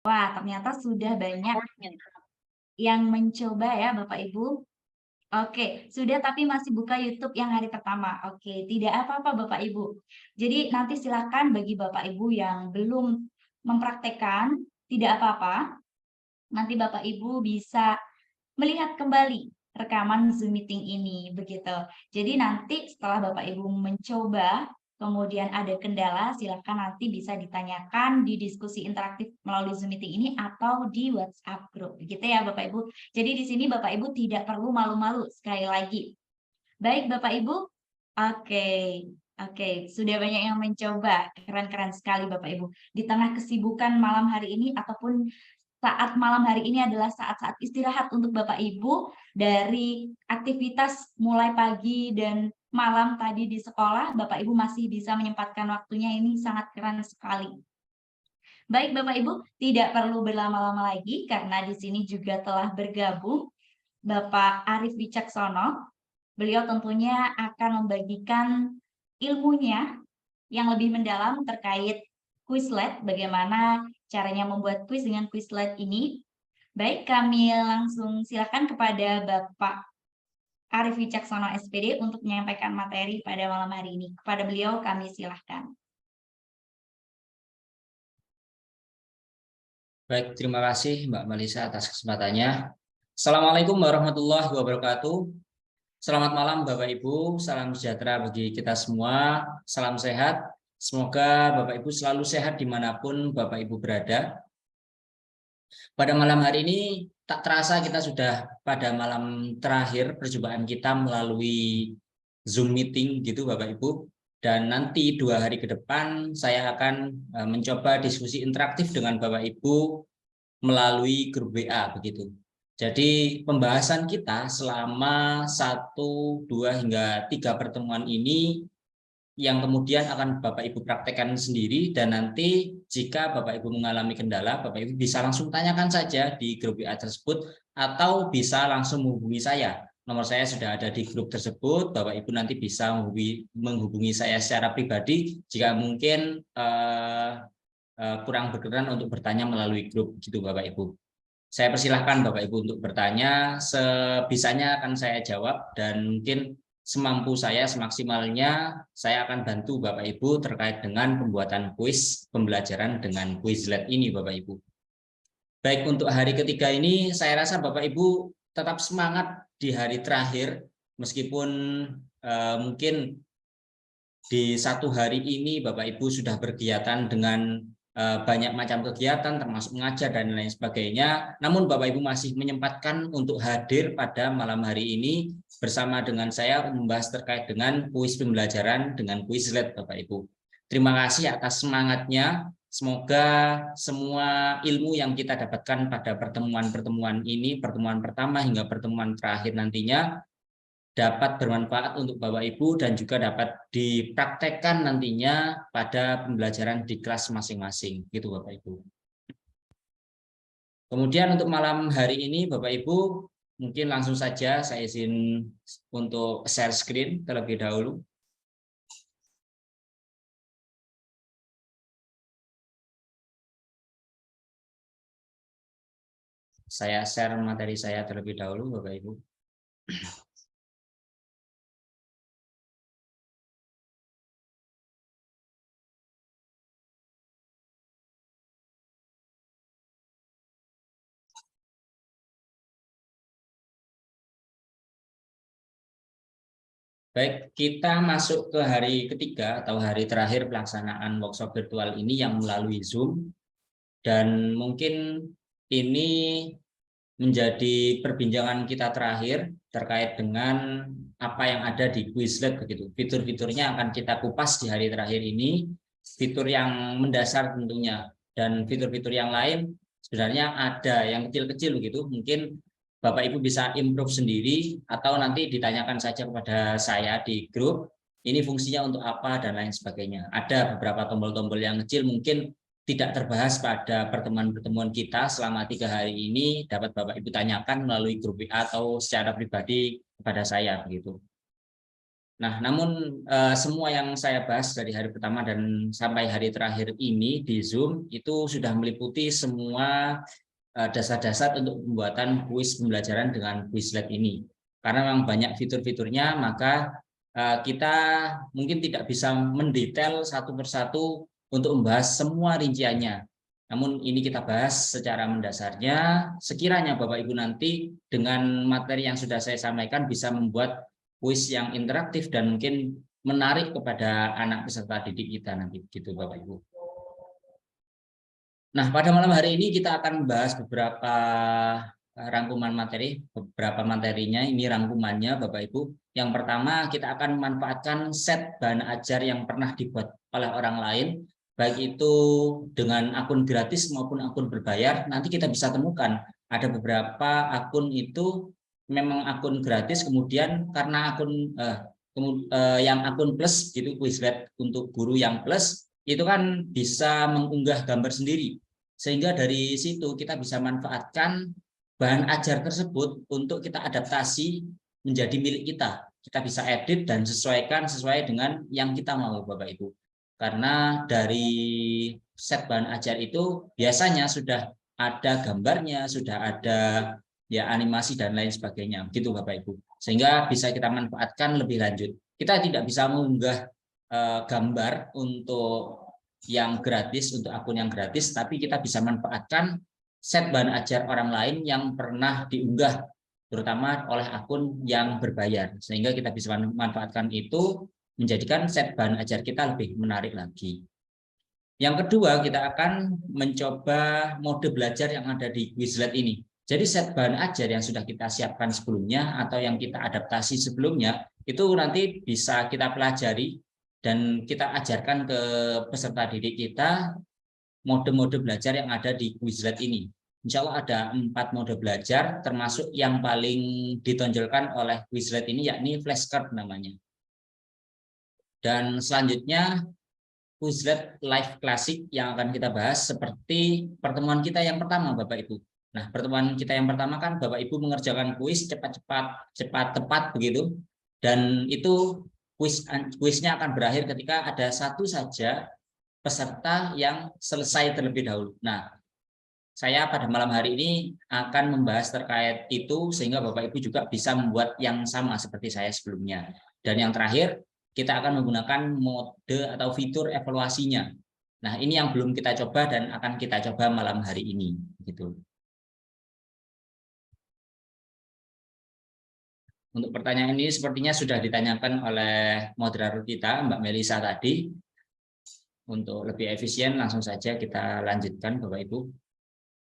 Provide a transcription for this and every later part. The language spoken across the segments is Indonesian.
Wah, ternyata sudah banyak yang mencoba ya Bapak Ibu. Oke, sudah tapi masih buka YouTube yang hari pertama. Oke, tidak apa-apa Bapak Ibu. Jadi nanti silakan bagi Bapak Ibu yang belum mempraktekkan, tidak apa-apa. Nanti Bapak Ibu bisa melihat kembali rekaman Zoom meeting ini, begitu. Jadi nanti setelah Bapak Ibu mencoba, kemudian ada kendala, silakan nanti bisa ditanyakan di diskusi interaktif melalui Zoom meeting ini atau di WhatsApp group, begitu ya Bapak Ibu. Jadi di sini Bapak Ibu tidak perlu malu-malu, sekali lagi. Baik Bapak Ibu? Oke, oke, sudah banyak yang mencoba, keren-keren sekali Bapak Ibu. Di tengah kesibukan malam hari ini ataupun saat malam hari ini adalah saat-saat istirahat untuk Bapak Ibu dari aktivitas mulai pagi dan malam tadi di sekolah, Bapak Ibu masih bisa menyempatkan waktunya, ini sangat keren sekali. Baik Bapak Ibu, tidak perlu berlama-lama lagi karena di sini juga telah bergabung Bapak Arif Wicaksono. Beliau tentunya akan membagikan ilmunya yang lebih mendalam terkait Quizlet, bagaimana caranya membuat kuis dengan Quizlet ini. Baik, kami langsung silakan kepada Bapak Arif Wicaksono SPD untuk menyampaikan materi pada malam hari ini. Kepada beliau kami silahkan. Baik, terima kasih Mbak Melisa atas kesempatannya. Assalamualaikum warahmatullahi wabarakatuh. Selamat malam Bapak Ibu, salam sejahtera bagi kita semua, salam sehat. Semoga Bapak Ibu selalu sehat dimanapun Bapak Ibu berada. Pada malam hari ini tak terasa kita sudah pada malam terakhir perjumpaan kita melalui Zoom meeting gitu Bapak Ibu. Dan nanti 2 hari ke depan saya akan mencoba diskusi interaktif dengan Bapak Ibu melalui grup WA begitu. Jadi pembahasan kita selama 1, 2 hingga 3 pertemuan ini yang kemudian akan Bapak Ibu praktekkan sendiri, dan nanti jika Bapak Ibu mengalami kendala, Bapak Ibu bisa langsung tanyakan saja di grup WA tersebut atau bisa langsung menghubungi saya. Nomor saya sudah ada di grup tersebut, Bapak Ibu nanti bisa menghubungi saya secara pribadi jika mungkin kurang berkenan untuk bertanya melalui grup gitu Bapak Ibu. Saya persilahkan Bapak Ibu untuk bertanya, sebisanya akan saya jawab dan mungkin semampu saya, semaksimalnya saya akan bantu Bapak Ibu terkait dengan pembuatan kuis pembelajaran dengan Quizlet ini Bapak Ibu. Baik, untuk hari ketiga ini saya rasa Bapak Ibu tetap semangat di hari terakhir, meskipun mungkin di 1 hari ini Bapak Ibu sudah berkegiatan dengan banyak macam kegiatan termasuk mengajar dan lain sebagainya, namun Bapak Ibu masih menyempatkan untuk hadir pada malam hari ini bersama dengan saya membahas terkait dengan kuis pembelajaran dengan Quizlet Bapak Ibu. Terima kasih atas semangatnya. Semoga semua ilmu yang kita dapatkan pada pertemuan-pertemuan ini, pertemuan pertama hingga pertemuan terakhir nantinya, dapat bermanfaat untuk Bapak Ibu dan juga dapat dipraktekkan nantinya pada pembelajaran di kelas masing-masing gitu Bapak Ibu. Kemudian untuk malam hari ini Bapak Ibu, mungkin langsung saja saya izin untuk share screen terlebih dahulu. Saya share materi saya terlebih dahulu Bapak Ibu. Baik, kita masuk ke hari ketiga atau hari terakhir pelaksanaan workshop virtual ini yang melalui Zoom, dan mungkin ini menjadi perbincangan kita terakhir terkait dengan apa yang ada di Quizlet begitu. Fitur-fiturnya akan kita kupas di hari terakhir ini, fitur yang mendasar tentunya, dan fitur-fitur yang lain sebenarnya ada yang kecil-kecil begitu, mungkin Bapak Ibu bisa improve sendiri atau nanti ditanyakan saja kepada saya di grup, ini fungsinya untuk apa dan lain sebagainya. Ada beberapa tombol-tombol yang kecil mungkin tidak terbahas pada pertemuan-pertemuan kita selama 3 hari ini, dapat Bapak Ibu tanyakan melalui grup WA atau secara pribadi kepada saya begitu. Nah, namun semua yang saya bahas dari hari pertama dan sampai hari terakhir ini di Zoom itu sudah meliputi semua dasar-dasar untuk pembuatan kuis pembelajaran dengan Quizlet ini. Karena memang banyak fitur-fiturnya, maka kita mungkin tidak bisa mendetail satu persatu untuk membahas semua rinciannya. Namun ini kita bahas secara mendasarnya, sekiranya Bapak Ibu nanti dengan materi yang sudah saya sampaikan bisa membuat kuis yang interaktif dan mungkin menarik kepada anak peserta didik kita nanti, gitu Bapak Ibu. Nah, pada malam hari ini kita akan membahas beberapa rangkuman materi, beberapa materinya, ini rangkumannya Bapak Ibu. Yang pertama, kita akan memanfaatkan set bahan ajar yang pernah dibuat oleh orang lain, baik itu dengan akun gratis maupun akun berbayar. Nanti kita bisa temukan ada beberapa akun itu memang akun gratis, kemudian karena akun yang akun plus gitu, Quizlet untuk guru yang plus itu kan bisa mengunggah gambar sendiri, sehingga dari situ kita bisa manfaatkan bahan ajar tersebut untuk kita adaptasi menjadi milik kita. Kita bisa edit dan sesuaikan sesuai dengan yang kita mau Bapak Ibu. Karena dari set bahan ajar itu biasanya sudah ada gambarnya, sudah ada ya animasi dan lain sebagainya, gitu Bapak Ibu. Sehingga bisa kita manfaatkan lebih lanjut. Kita tidak bisa mengunggah gambar untuk yang gratis, untuk akun yang gratis, tapi kita bisa manfaatkan set bahan ajar orang lain yang pernah diunggah, terutama oleh akun yang berbayar, sehingga kita bisa manfaatkan itu menjadikan set bahan ajar kita lebih menarik lagi. Yang kedua, kita akan mencoba mode belajar yang ada di Quizlet ini. Jadi set bahan ajar yang sudah kita siapkan sebelumnya atau yang kita adaptasi sebelumnya, itu nanti bisa kita pelajari dan kita ajarkan ke peserta didik kita mode-mode belajar yang ada di Quizlet ini. Insya Allah ada 4 mode belajar, termasuk yang paling ditonjolkan oleh Quizlet ini, yakni flashcard namanya. Dan selanjutnya Quizlet Live Classic yang akan kita bahas seperti pertemuan kita yang pertama Bapak Ibu. Nah, pertemuan kita yang pertama kan Bapak Ibu mengerjakan kuis cepat-cepat, cepat-tepat begitu. Dan itu kuisnya akan berakhir ketika ada satu saja peserta yang selesai terlebih dahulu. Nah, saya pada malam hari ini akan membahas terkait itu sehingga Bapak Ibu juga bisa membuat yang sama seperti saya sebelumnya. Dan yang terakhir, kita akan menggunakan mode atau fitur evaluasinya. Nah, ini yang belum kita coba dan akan kita coba malam hari ini, gitu. Untuk pertanyaan ini sepertinya sudah ditanyakan oleh moderator kita, Mbak Melisa tadi. Untuk lebih efisien, langsung saja kita lanjutkan, Bapak Ibu.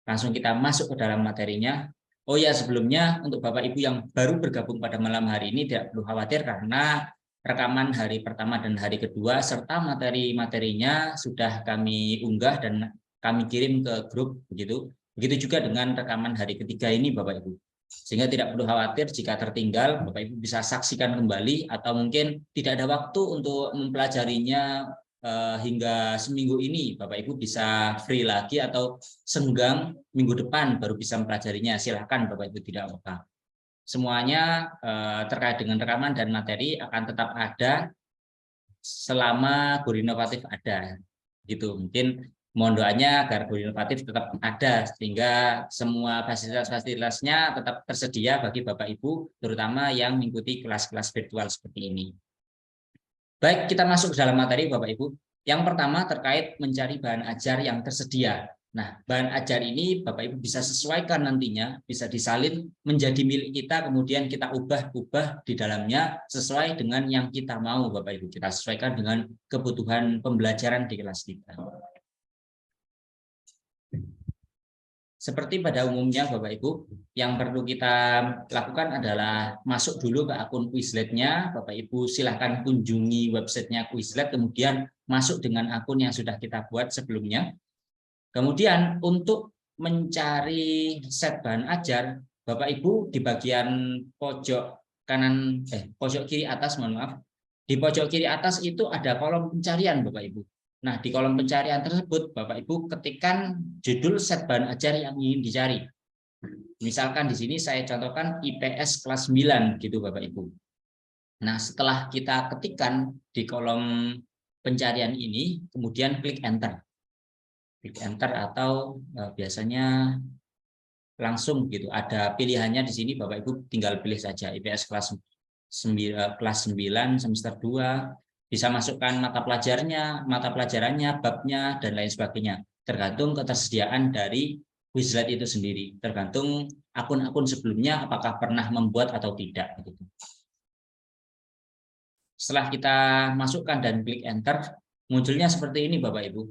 Langsung kita masuk ke dalam materinya. Oh ya, sebelumnya untuk Bapak Ibu yang baru bergabung pada malam hari ini tidak perlu khawatir karena rekaman hari pertama dan hari kedua serta materi-materinya sudah kami unggah dan kami kirim ke grup begitu. Begitu juga dengan rekaman hari ketiga ini Bapak Ibu. Sehingga tidak perlu khawatir jika tertinggal, Bapak Ibu bisa saksikan kembali atau mungkin tidak ada waktu untuk mempelajarinya hingga seminggu ini, Bapak Ibu bisa free lagi atau senggang minggu depan baru bisa mempelajarinya. Silahkan Bapak Ibu, tidak apa-apa. Semuanya terkait dengan rekaman dan materi akan tetap ada selama Guru Inovatif ada. Gitu. Mungkin mohon doanya agar Guru Inovatif tetap ada sehingga semua fasilitas-fasilitasnya tetap tersedia bagi Bapak Ibu, terutama yang mengikuti kelas-kelas virtual seperti ini. Baik, kita masuk ke dalam materi Bapak Ibu. Yang pertama terkait mencari bahan ajar yang tersedia. Nah, bahan ajar ini Bapak Ibu bisa sesuaikan nantinya, bisa disalin menjadi milik kita, kemudian kita ubah-ubah di dalamnya sesuai dengan yang kita mau Bapak Ibu. Kita sesuaikan dengan kebutuhan pembelajaran di kelas kita. Seperti pada umumnya Bapak Ibu, yang perlu kita lakukan adalah masuk dulu ke akun Quizlet-nya. Bapak Ibu silahkan kunjungi websitenya Quizlet, kemudian masuk dengan akun yang sudah kita buat sebelumnya. Kemudian untuk mencari set bahan ajar, Bapak Ibu di bagian pojok kanan, pojok kiri atas, mohon maaf. Di pojok kiri atas itu ada kolom pencarian Bapak Ibu. Nah, di kolom pencarian tersebut, Bapak Ibu ketikkan judul set bahan ajar yang ingin dicari. Misalkan di sini saya contohkan IPS kelas 9 gitu Bapak Ibu. Nah, setelah kita ketikkan di kolom pencarian ini, kemudian klik enter. Klik enter atau biasanya langsung gitu. Ada pilihannya di sini, Bapak Ibu tinggal pilih saja IPS kelas 9 semester 2, bisa masukkan mata pelajarannya, babnya dan lain sebagainya. Tergantung ketersediaan dari Quizlet itu sendiri, tergantung akun-akun sebelumnya apakah pernah membuat atau tidak gitu. Setelah kita masukkan dan klik enter, munculnya seperti ini Bapak Ibu.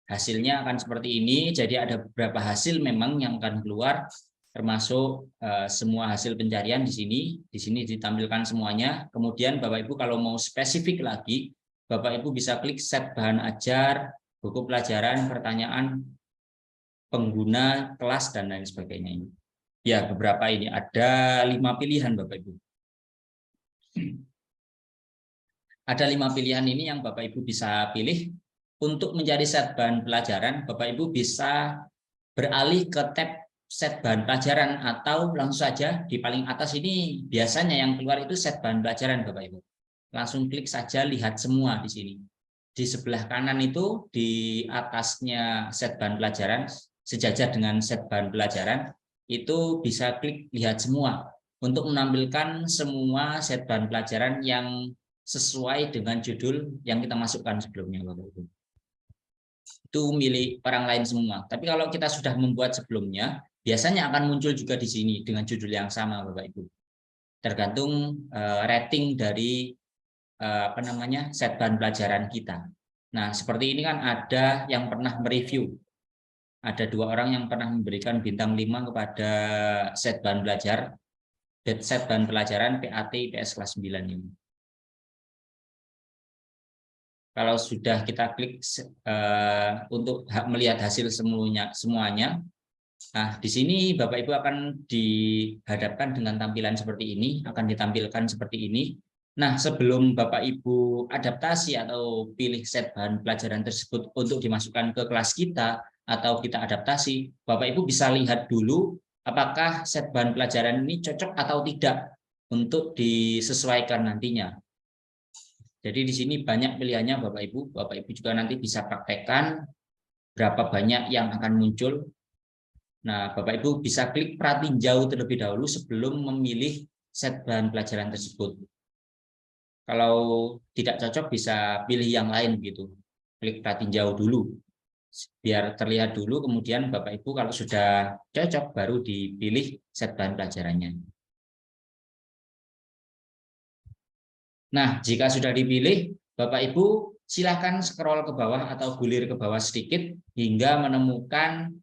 Hasilnya akan seperti ini, jadi ada beberapa hasil memang yang akan keluar, termasuk semua hasil pencarian di sini. Di sini ditampilkan semuanya. Kemudian Bapak Ibu kalau mau spesifik lagi, Bapak Ibu bisa klik set bahan ajar, buku pelajaran, pertanyaan, pengguna, kelas, dan lain sebagainya. Ya, beberapa ini ada 5 pilihan Bapak Ibu. Ada 5 pilihan ini yang Bapak Ibu bisa pilih. Untuk mencari set bahan pelajaran, Bapak Ibu bisa beralih ke tab set bahan pelajaran atau langsung saja di paling atas ini biasanya yang keluar itu set bahan pelajaran Bapak Ibu. Langsung klik saja lihat semua di sini. Di sebelah kanan itu di atasnya set bahan pelajaran sejajar dengan set bahan pelajaran itu bisa klik lihat semua untuk menampilkan semua set bahan pelajaran yang sesuai dengan judul yang kita masukkan sebelumnya Bapak Ibu. Itu milik orang lain semua. Tapi kalau kita sudah membuat sebelumnya, biasanya akan muncul juga di sini dengan judul yang sama Bapak Ibu. Tergantung rating dari set bahan pelajaran kita. Nah, seperti ini kan ada yang pernah mereview. Ada 2 orang yang pernah memberikan bintang 5 kepada set bahan pelajaran PAT IPS kelas 9 ini. Kalau sudah kita klik untuk melihat hasil semuanya, nah di sini Bapak Ibu akan dihadapkan dengan tampilan seperti ini, akan ditampilkan seperti ini. Nah, sebelum Bapak Ibu adaptasi atau pilih set bahan pelajaran tersebut untuk dimasukkan ke kelas kita atau kita adaptasi, Bapak Ibu bisa lihat dulu apakah set bahan pelajaran ini cocok atau tidak untuk disesuaikan nantinya. Jadi di sini banyak pilihannya Bapak Ibu. Bapak Ibu juga nanti bisa praktekkan berapa banyak yang akan muncul. Nah, Bapak Ibu bisa klik pratinjau terlebih dahulu sebelum memilih set bahan pelajaran tersebut. Kalau tidak cocok bisa pilih yang lain gitu. Klik pratinjau dulu. Biar terlihat dulu, kemudian Bapak Ibu kalau sudah cocok baru dipilih set bahan pelajarannya. Nah, jika sudah dipilih, Bapak Ibu silakan scroll ke bawah atau gulir ke bawah sedikit hingga menemukan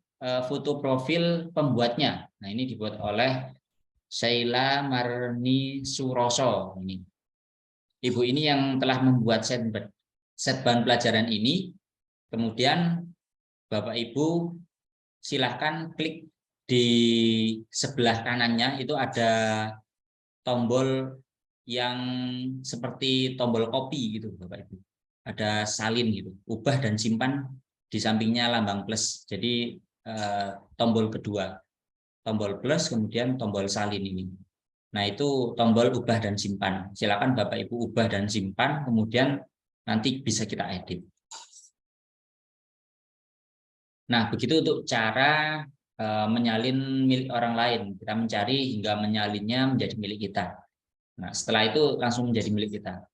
foto profil pembuatnya. Nah, ini dibuat oleh Sheila Marni Suroso. Ibu ini yang telah membuat set bahan pelajaran ini. Kemudian Bapak Ibu silahkan klik di sebelah kanannya itu ada tombol yang seperti tombol copy gitu Bapak Ibu. Ada salin gitu, ubah dan simpan di sampingnya lambang plus. Jadi tombol kedua, tombol plus kemudian tombol salin ini. Nah, itu tombol ubah dan simpan. Silakan Bapak Ibu ubah dan simpan, kemudian nanti bisa kita edit. Nah, begitu untuk cara menyalin milik orang lain. Kita mencari hingga menyalinnya menjadi milik kita. Nah, setelah itu langsung menjadi milik kita.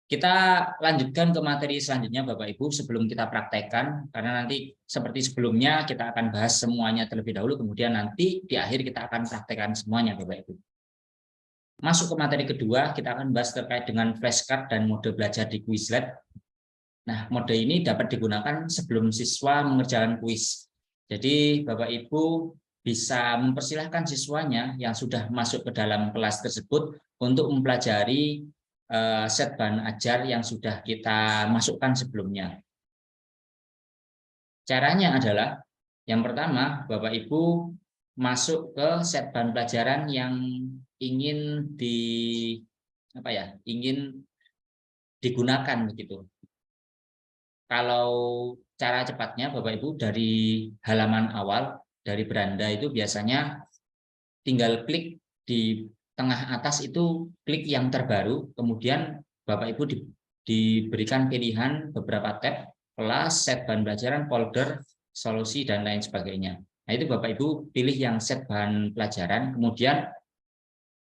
Kita lanjutkan ke materi selanjutnya Bapak Ibu sebelum kita praktekkan, karena nanti seperti sebelumnya kita akan bahas semuanya terlebih dahulu, kemudian nanti di akhir kita akan praktekkan semuanya Bapak Ibu. Masuk ke materi kedua, kita akan bahas terkait dengan flashcard dan mode belajar di Quizlet. Nah, mode ini dapat digunakan sebelum siswa mengerjakan kuis. Jadi Bapak Ibu bisa mempersilahkan siswanya yang sudah masuk ke dalam kelas tersebut untuk mempelajari set bahan ajar yang sudah kita masukkan sebelumnya. Caranya adalah yang pertama, Bapak Ibu masuk ke set bahan pelajaran yang ingin ingin digunakan begitu. Kalau cara cepatnya Bapak Ibu dari halaman awal, dari beranda itu biasanya tinggal klik di tengah atas itu klik yang terbaru, kemudian Bapak Ibu diberikan pilihan beberapa tab, kelas, set bahan pelajaran, folder, solusi, dan lain sebagainya. Nah, itu Bapak Ibu pilih yang set bahan pelajaran, kemudian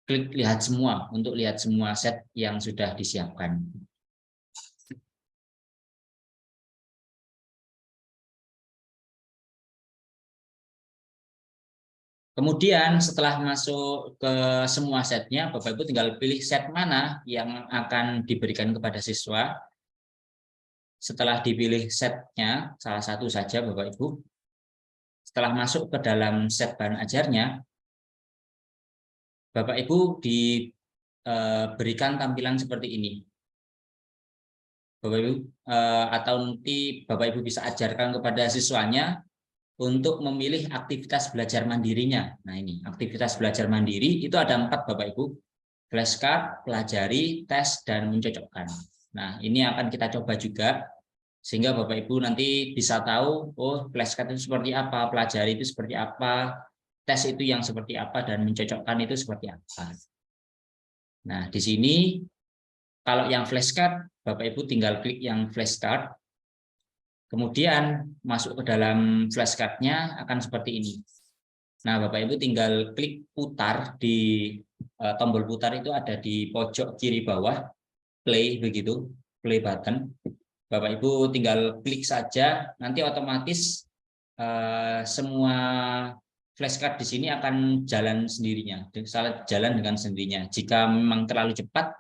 klik lihat semua untuk lihat semua set yang sudah disiapkan. Kemudian setelah masuk ke semua setnya, Bapak Ibu tinggal pilih set mana yang akan diberikan kepada siswa. Setelah dipilih setnya, salah satu saja Bapak Ibu, setelah masuk ke dalam set bahan ajarnya, Bapak Ibu diberikan tampilan seperti ini. Bapak Ibu, atau nanti Bapak Ibu bisa ajarkan kepada siswanya untuk memilih aktivitas belajar mandirinya. Nah ini, aktivitas belajar mandiri itu ada 4 Bapak Ibu. Flashcard, pelajari, tes, dan mencocokkan. Nah ini akan kita coba juga, sehingga Bapak Ibu nanti bisa tahu, oh flashcard itu seperti apa, pelajari itu seperti apa, tes itu yang seperti apa, dan mencocokkan itu seperti apa. Nah di sini, kalau yang flashcard, Bapak Ibu tinggal klik yang flashcard, kemudian masuk ke dalam flashcardnya akan seperti ini. Nah, Bapak Ibu tinggal klik putar di tombol putar itu ada di pojok kiri bawah, play begitu, play button. Bapak Ibu tinggal klik saja, nanti otomatis semua flashcard di sini akan jalan sendirinya, jalan dengan sendirinya. Jika memang terlalu cepat,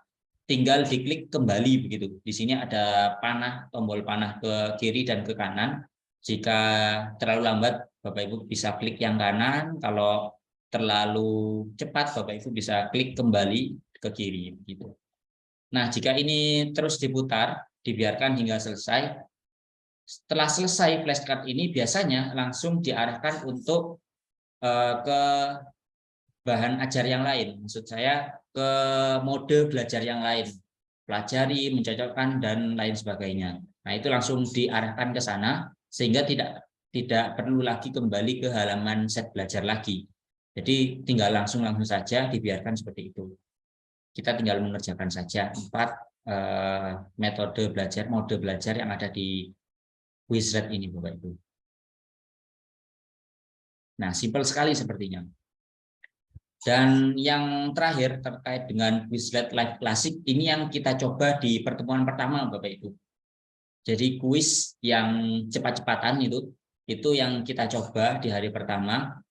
tinggal diklik kembali begitu. Di sini ada panah, tombol panah ke kiri dan ke kanan. Jika terlalu lambat, Bapak Ibu bisa klik yang kanan. Kalau terlalu cepat, Bapak Ibu bisa klik kembali ke kiri begitu. Nah, jika ini terus diputar, dibiarkan hingga selesai. Setelah selesai flashcard ini biasanya langsung diarahkan untuk ke bahan ajar yang lain. Maksud saya ke mode belajar yang lain, pelajari, mencocokkan, dan lain sebagainya. Nah itu langsung diarahkan ke sana sehingga tidak perlu lagi kembali ke halaman set belajar lagi. Jadi tinggal langsung saja dibiarkan seperti itu. Kita tinggal mengerjakan saja 4 metode belajar, mode belajar yang ada di Quizlet ini Bapak Ibu. Nah simpel sekali sepertinya. Dan yang terakhir terkait dengan Quizlet Live Classic, ini yang kita coba di pertemuan pertama Bapak Ibu. Jadi kuis yang cepat-cepatan itu yang kita coba di hari pertama.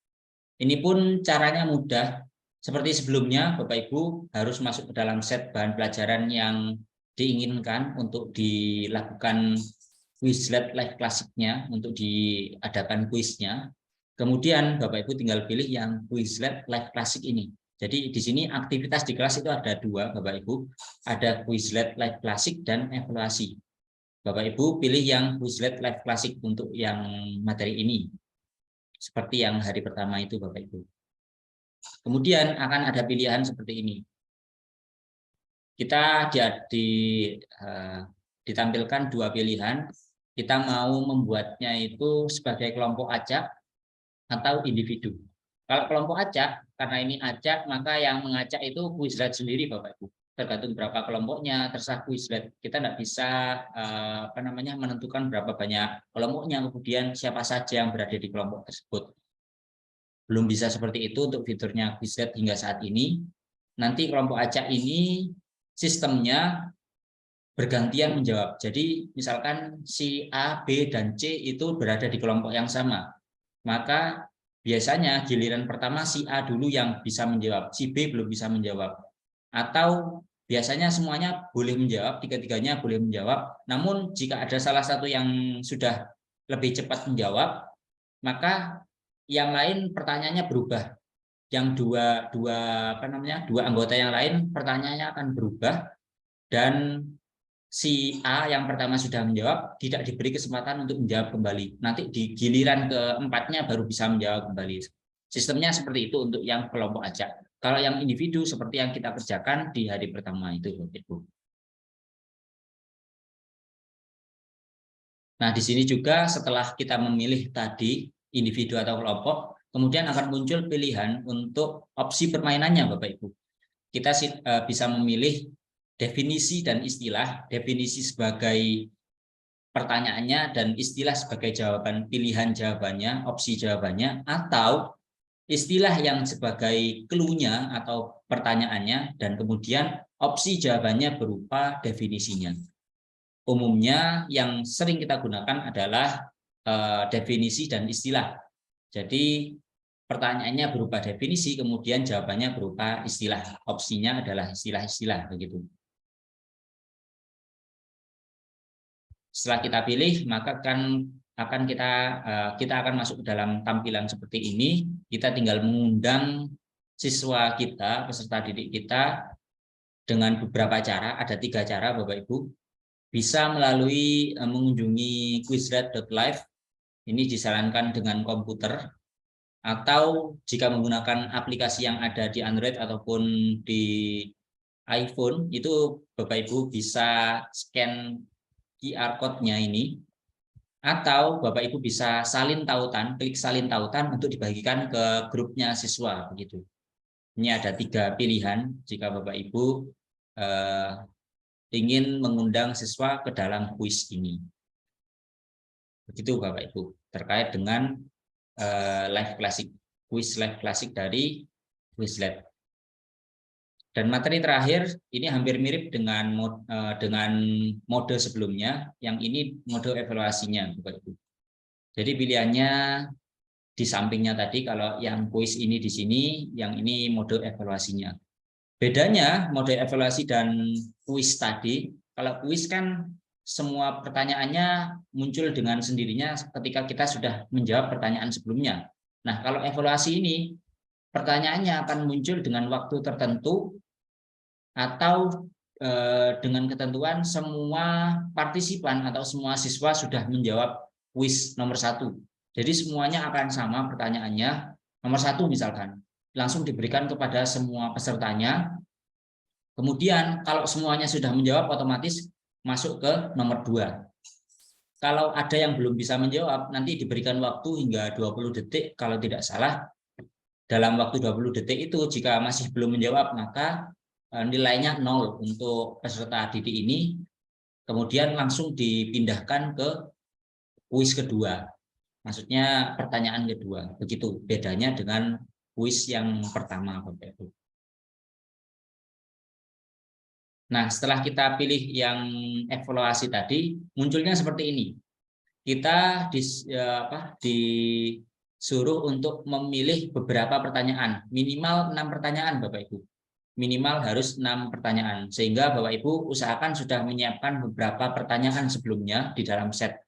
Ini pun caranya mudah. Seperti sebelumnya Bapak Ibu harus masuk ke dalam set bahan pelajaran yang diinginkan untuk dilakukan Quizlet Live Classic-nya, untuk diadakan kuisnya. Kemudian Bapak Ibu tinggal pilih yang Quizlet Live Classic ini. Jadi di sini aktivitas di kelas itu ada 2 Bapak Ibu, ada Quizlet Live Classic dan evaluasi. Bapak Ibu pilih yang Quizlet Live Classic untuk yang materi ini, seperti yang hari pertama itu Bapak Ibu. Kemudian akan ada pilihan seperti ini. Kita ditampilkan 2 pilihan. Kita mau membuatnya itu sebagai kelompok acak atau individu. Kalau kelompok acak, karena ini acak, maka yang mengacak itu Quizlet sendiri Bapak Ibu. Tergantung berapa kelompoknya, terserah Quizlet. Kita tidak bisa menentukan berapa banyak kelompoknya, kemudian siapa saja yang berada di kelompok tersebut. Belum bisa seperti itu untuk fiturnya Quizlet hingga saat ini. Nanti kelompok acak ini sistemnya bergantian menjawab. Jadi misalkan si A, B, dan C itu berada di kelompok yang sama. Maka biasanya giliran pertama si A dulu yang bisa menjawab, si B belum bisa menjawab. Atau biasanya semuanya boleh menjawab, tiga-tiganya boleh menjawab. Namun jika ada salah satu yang sudah lebih cepat menjawab, maka yang lain pertanyaannya berubah. Yang dua anggota yang lain pertanyaannya akan berubah, dan si A yang pertama sudah menjawab tidak diberi kesempatan untuk menjawab kembali. Nanti di giliran keempatnya baru bisa menjawab kembali. Sistemnya seperti itu untuk yang kelompok acak. Kalau yang individu seperti yang kita kerjakan di hari pertama itu, Ibu. Nah, di sini juga setelah kita memilih tadi individu atau kelompok, kemudian akan muncul pilihan untuk opsi permainannya, Bapak Ibu. kita bisa memilih definisi dan istilah, definisi sebagai pertanyaannya dan istilah sebagai jawaban, pilihan jawabannya, opsi jawabannya, atau istilah yang sebagai clue-nya atau pertanyaannya, dan kemudian opsi jawabannya berupa definisinya. Umumnya yang sering kita gunakan adalah definisi dan istilah. Jadi pertanyaannya berupa definisi, kemudian jawabannya berupa istilah. Opsinya adalah istilah-istilah begitu. Setelah kita pilih, maka akan kita akan masuk ke dalam tampilan seperti ini. Kita tinggal mengundang siswa kita, peserta didik kita dengan beberapa cara. Ada 3 cara, Bapak Ibu. Bisa melalui mengunjungi quizlet.live. Ini disarankan dengan komputer, atau jika menggunakan aplikasi yang ada di Android ataupun di iPhone, itu Bapak Ibu bisa scan QR code-nya ini, atau Bapak Ibu bisa salin tautan, klik salin tautan untuk dibagikan ke grupnya siswa begitu. Ini ada 3 pilihan jika Bapak Ibu ingin mengundang siswa ke dalam kuis ini. Begitu Bapak Ibu, terkait dengan live classic, kuis live classic dari Quizlet. Dan materi terakhir ini hampir mirip dengan mode sebelumnya, yang ini mode evaluasinya Bapak Ibu. Jadi pilihannya di sampingnya tadi, kalau yang kuis ini di sini, yang ini mode evaluasinya. Bedanya mode evaluasi dan kuis tadi, kalau kuis kan semua pertanyaannya muncul dengan sendirinya ketika kita sudah menjawab pertanyaan sebelumnya. Nah, kalau evaluasi ini, pertanyaannya akan muncul dengan waktu tertentu atau dengan ketentuan semua partisipan atau semua siswa sudah menjawab kuis nomor 1. Jadi semuanya akan sama pertanyaannya. Nomor 1 misalkan, langsung diberikan kepada semua pesertanya. Kemudian kalau semuanya sudah menjawab, otomatis masuk ke nomor 2. Kalau ada yang belum bisa menjawab, nanti diberikan waktu hingga 20 detik kalau tidak salah. Dalam waktu 20 detik itu jika masih belum menjawab, maka nilainya 0 untuk peserta didik ini, kemudian langsung dipindahkan ke kuis kedua. Maksudnya pertanyaan kedua. Begitu bedanya dengan kuis yang pertama, Bapak Ibu. Nah, setelah kita pilih yang evaluasi tadi, munculnya seperti ini. Kita disuruh untuk memilih beberapa pertanyaan, minimal 6 pertanyaan, Bapak Ibu. Minimal harus 6 pertanyaan, sehingga Bapak Ibu usahakan sudah menyiapkan beberapa pertanyaan sebelumnya di dalam set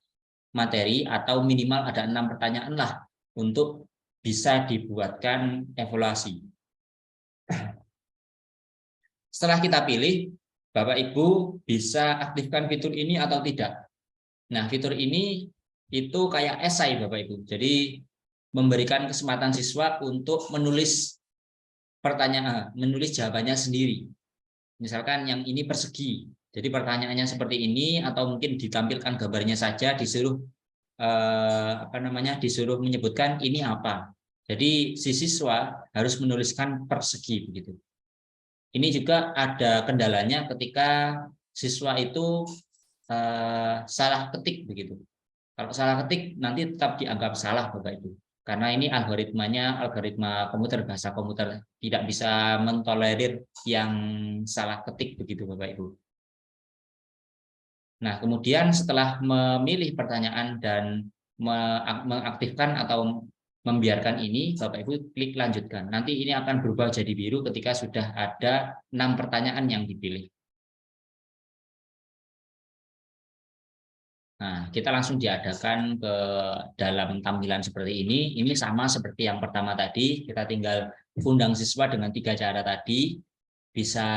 materi, atau minimal ada 6 pertanyaan lah untuk bisa dibuatkan evaluasi. Setelah kita pilih, Bapak Ibu bisa aktifkan fitur ini atau tidak. Nah, fitur ini itu kayak esai Bapak Ibu. Jadi memberikan kesempatan siswa untuk menulis pertanyaan, menulis jawabannya sendiri. Misalkan yang ini persegi, jadi pertanyaannya seperti ini, atau mungkin ditampilkan gambarnya saja, disuruh disuruh menyebutkan ini apa. Jadi si siswa harus menuliskan persegi begitu. Ini juga ada kendalanya ketika siswa itu salah ketik begitu. Kalau salah ketik nanti tetap dianggap salah Bapak Ibu. Karena ini algoritma komputer, bahasa komputer, tidak bisa mentolerir yang salah ketik begitu Bapak Ibu. Nah, kemudian setelah memilih pertanyaan dan mengaktifkan atau membiarkan ini, Bapak Ibu klik lanjutkan. Nanti ini akan berubah jadi biru ketika sudah ada 6 pertanyaan yang dipilih. Nah, kita langsung diadakan ke dalam tampilan seperti ini. Ini sama seperti yang pertama tadi, kita tinggal undang siswa dengan 3 cara tadi. Bisa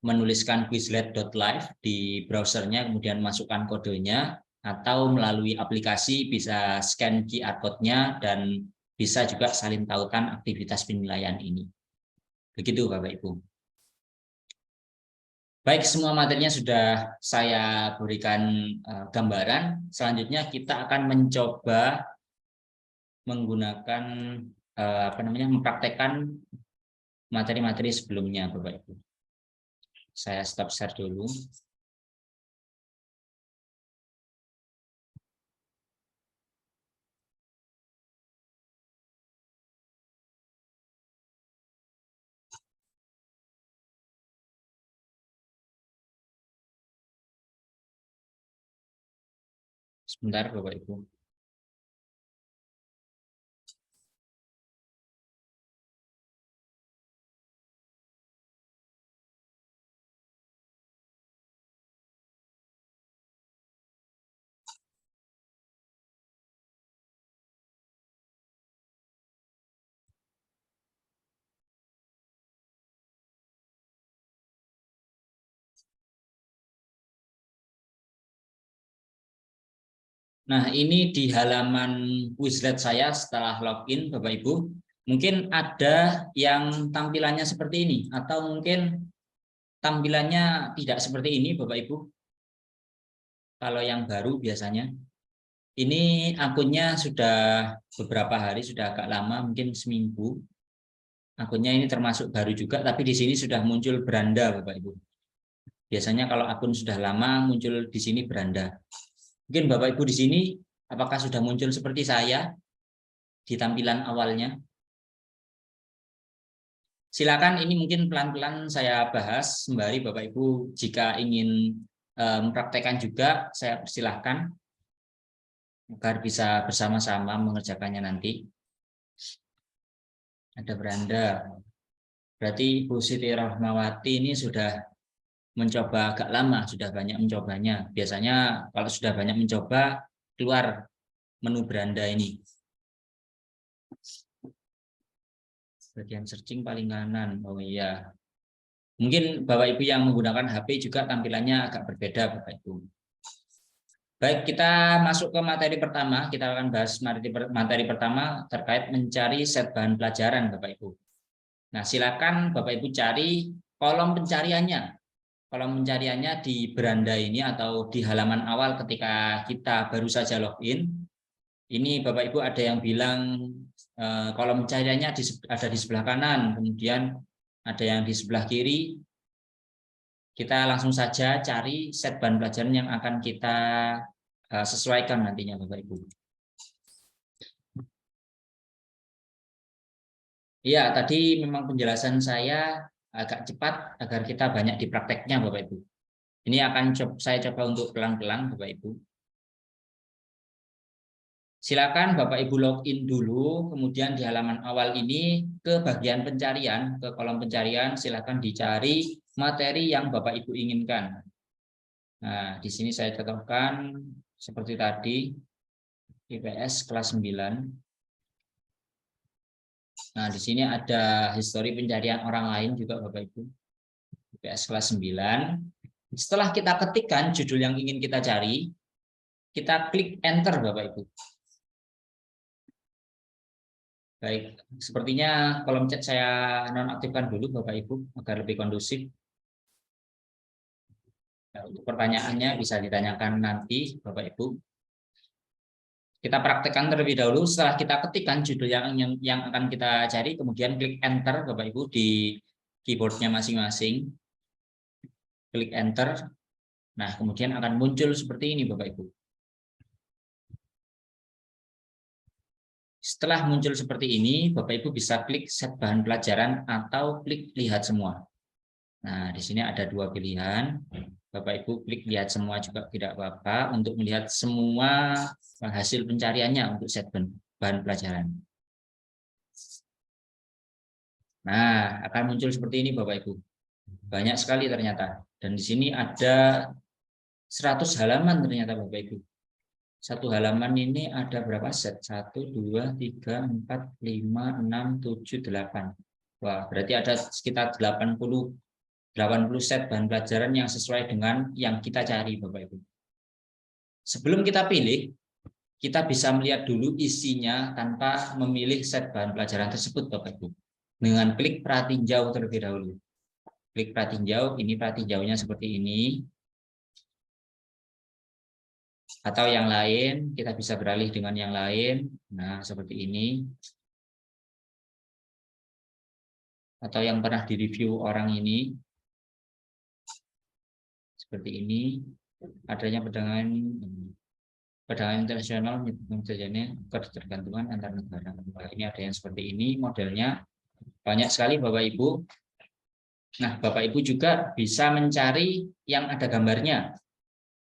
menuliskan quizlet.live di browsernya, kemudian masukkan kodenya, atau melalui aplikasi bisa scan QR code-nya dan bisa juga salin tautan aktivitas penilaian ini. Begitu Bapak Ibu. Baik, semua materinya sudah saya berikan gambaran. Selanjutnya kita akan mencoba menggunakan mempraktekkan materi-materi sebelumnya, Bapak Ibu. Saya stop share dulu. Sebentar, Bapak Ibu. Nah, ini di halaman Quizlet saya setelah login, Bapak Ibu. Mungkin ada yang tampilannya seperti ini, atau mungkin tampilannya tidak seperti ini, Bapak Ibu. Kalau yang baru biasanya. Ini akunnya sudah beberapa hari, sudah agak lama, mungkin seminggu. Akunnya ini termasuk baru juga, tapi di sini sudah muncul beranda, Bapak Ibu. Biasanya kalau akun sudah lama, muncul di sini beranda. Mungkin Bapak Ibu di sini, apakah sudah muncul seperti saya di tampilan awalnya? Silakan, ini mungkin pelan-pelan saya bahas sembari Bapak Ibu jika ingin mempraktekkan juga, saya persilahkan agar bisa bersama-sama mengerjakannya nanti. Ada beranda. Berarti Ibu Siti Rahmawati ini sudah mencoba agak lama, sudah banyak mencobanya. Biasanya kalau sudah banyak mencoba, keluar menu beranda ini. Bagian searching paling kanan. Oh iya. Mungkin Bapak Ibu yang menggunakan HP juga tampilannya agak berbeda, Bapak Ibu. Baik, kita masuk ke materi pertama. Kita akan bahas materi pertama terkait mencari set bahan pelajaran, Bapak Ibu. Nah, silakan Bapak Ibu cari kolom pencariannya. Kolom pencariannya di beranda ini atau di halaman awal ketika kita baru saja login. Ini Bapak Ibu ada yang bilang kolom pencariannya ada di sebelah kanan, kemudian ada yang di sebelah kiri. Kita langsung saja cari set bahan pelajaran yang akan kita sesuaikan nantinya, Bapak Ibu. Iya, tadi memang penjelasan saya agak cepat agar kita banyak di prakteknya, Bapak Ibu. Ini akan saya coba untuk pelan-pelan, Bapak Ibu. Silakan Bapak Ibu login dulu, kemudian di halaman awal ini ke bagian pencarian, ke kolom pencarian, silakan dicari materi yang Bapak Ibu inginkan. Nah, di sini saya cocokkan seperti tadi, IPS kelas 9. Nah, di sini ada histori pencarian orang lain juga Bapak Ibu, IPS kelas 9. Setelah kita ketikkan judul yang ingin kita cari, kita klik enter Bapak Ibu. Baik, sepertinya kolom chat saya nonaktifkan dulu Bapak Ibu agar lebih kondusif. Nah, untuk pertanyaannya bisa ditanyakan nanti Bapak Ibu. Kita praktekkan terlebih dahulu. Setelah kita ketikkan judul yang akan kita cari, kemudian klik enter Bapak Ibu di keyboardnya masing-masing. Klik enter. Nah, kemudian akan muncul seperti ini Bapak Ibu. Setelah muncul seperti ini, Bapak Ibu bisa klik set bahan pelajaran atau klik lihat semua. Nah, di sini ada dua pilihan. Bapak Ibu klik lihat semua juga tidak apa-apa untuk melihat semua hasil pencariannya untuk set bahan pelajaran. Nah, akan muncul seperti ini Bapak Ibu. Banyak sekali ternyata. Dan di sini ada 100 halaman ternyata Bapak Ibu. Satu halaman ini ada berapa set? 1, 2, 3, 4, 5, 6, 7, 8. Wah, berarti ada sekitar 80 set bahan pelajaran yang sesuai dengan yang kita cari Bapak Ibu. Sebelum kita pilih, kita bisa melihat dulu isinya tanpa memilih set bahan pelajaran tersebut Bapak Ibu. Dengan klik pratinjau terlebih dahulu. Klik pratinjau, ini pratinjaunya seperti ini. Atau yang lain, kita bisa beralih dengan yang lain. Nah, seperti ini. atau yang pernah direview orang ini seperti ini, adanya perdagangan internasional menyebabkan terjadinya ketergantungan antar negara. Ini ada yang seperti ini modelnya, banyak sekali Bapak Ibu. Nah, Bapak Ibu juga bisa mencari yang ada gambarnya.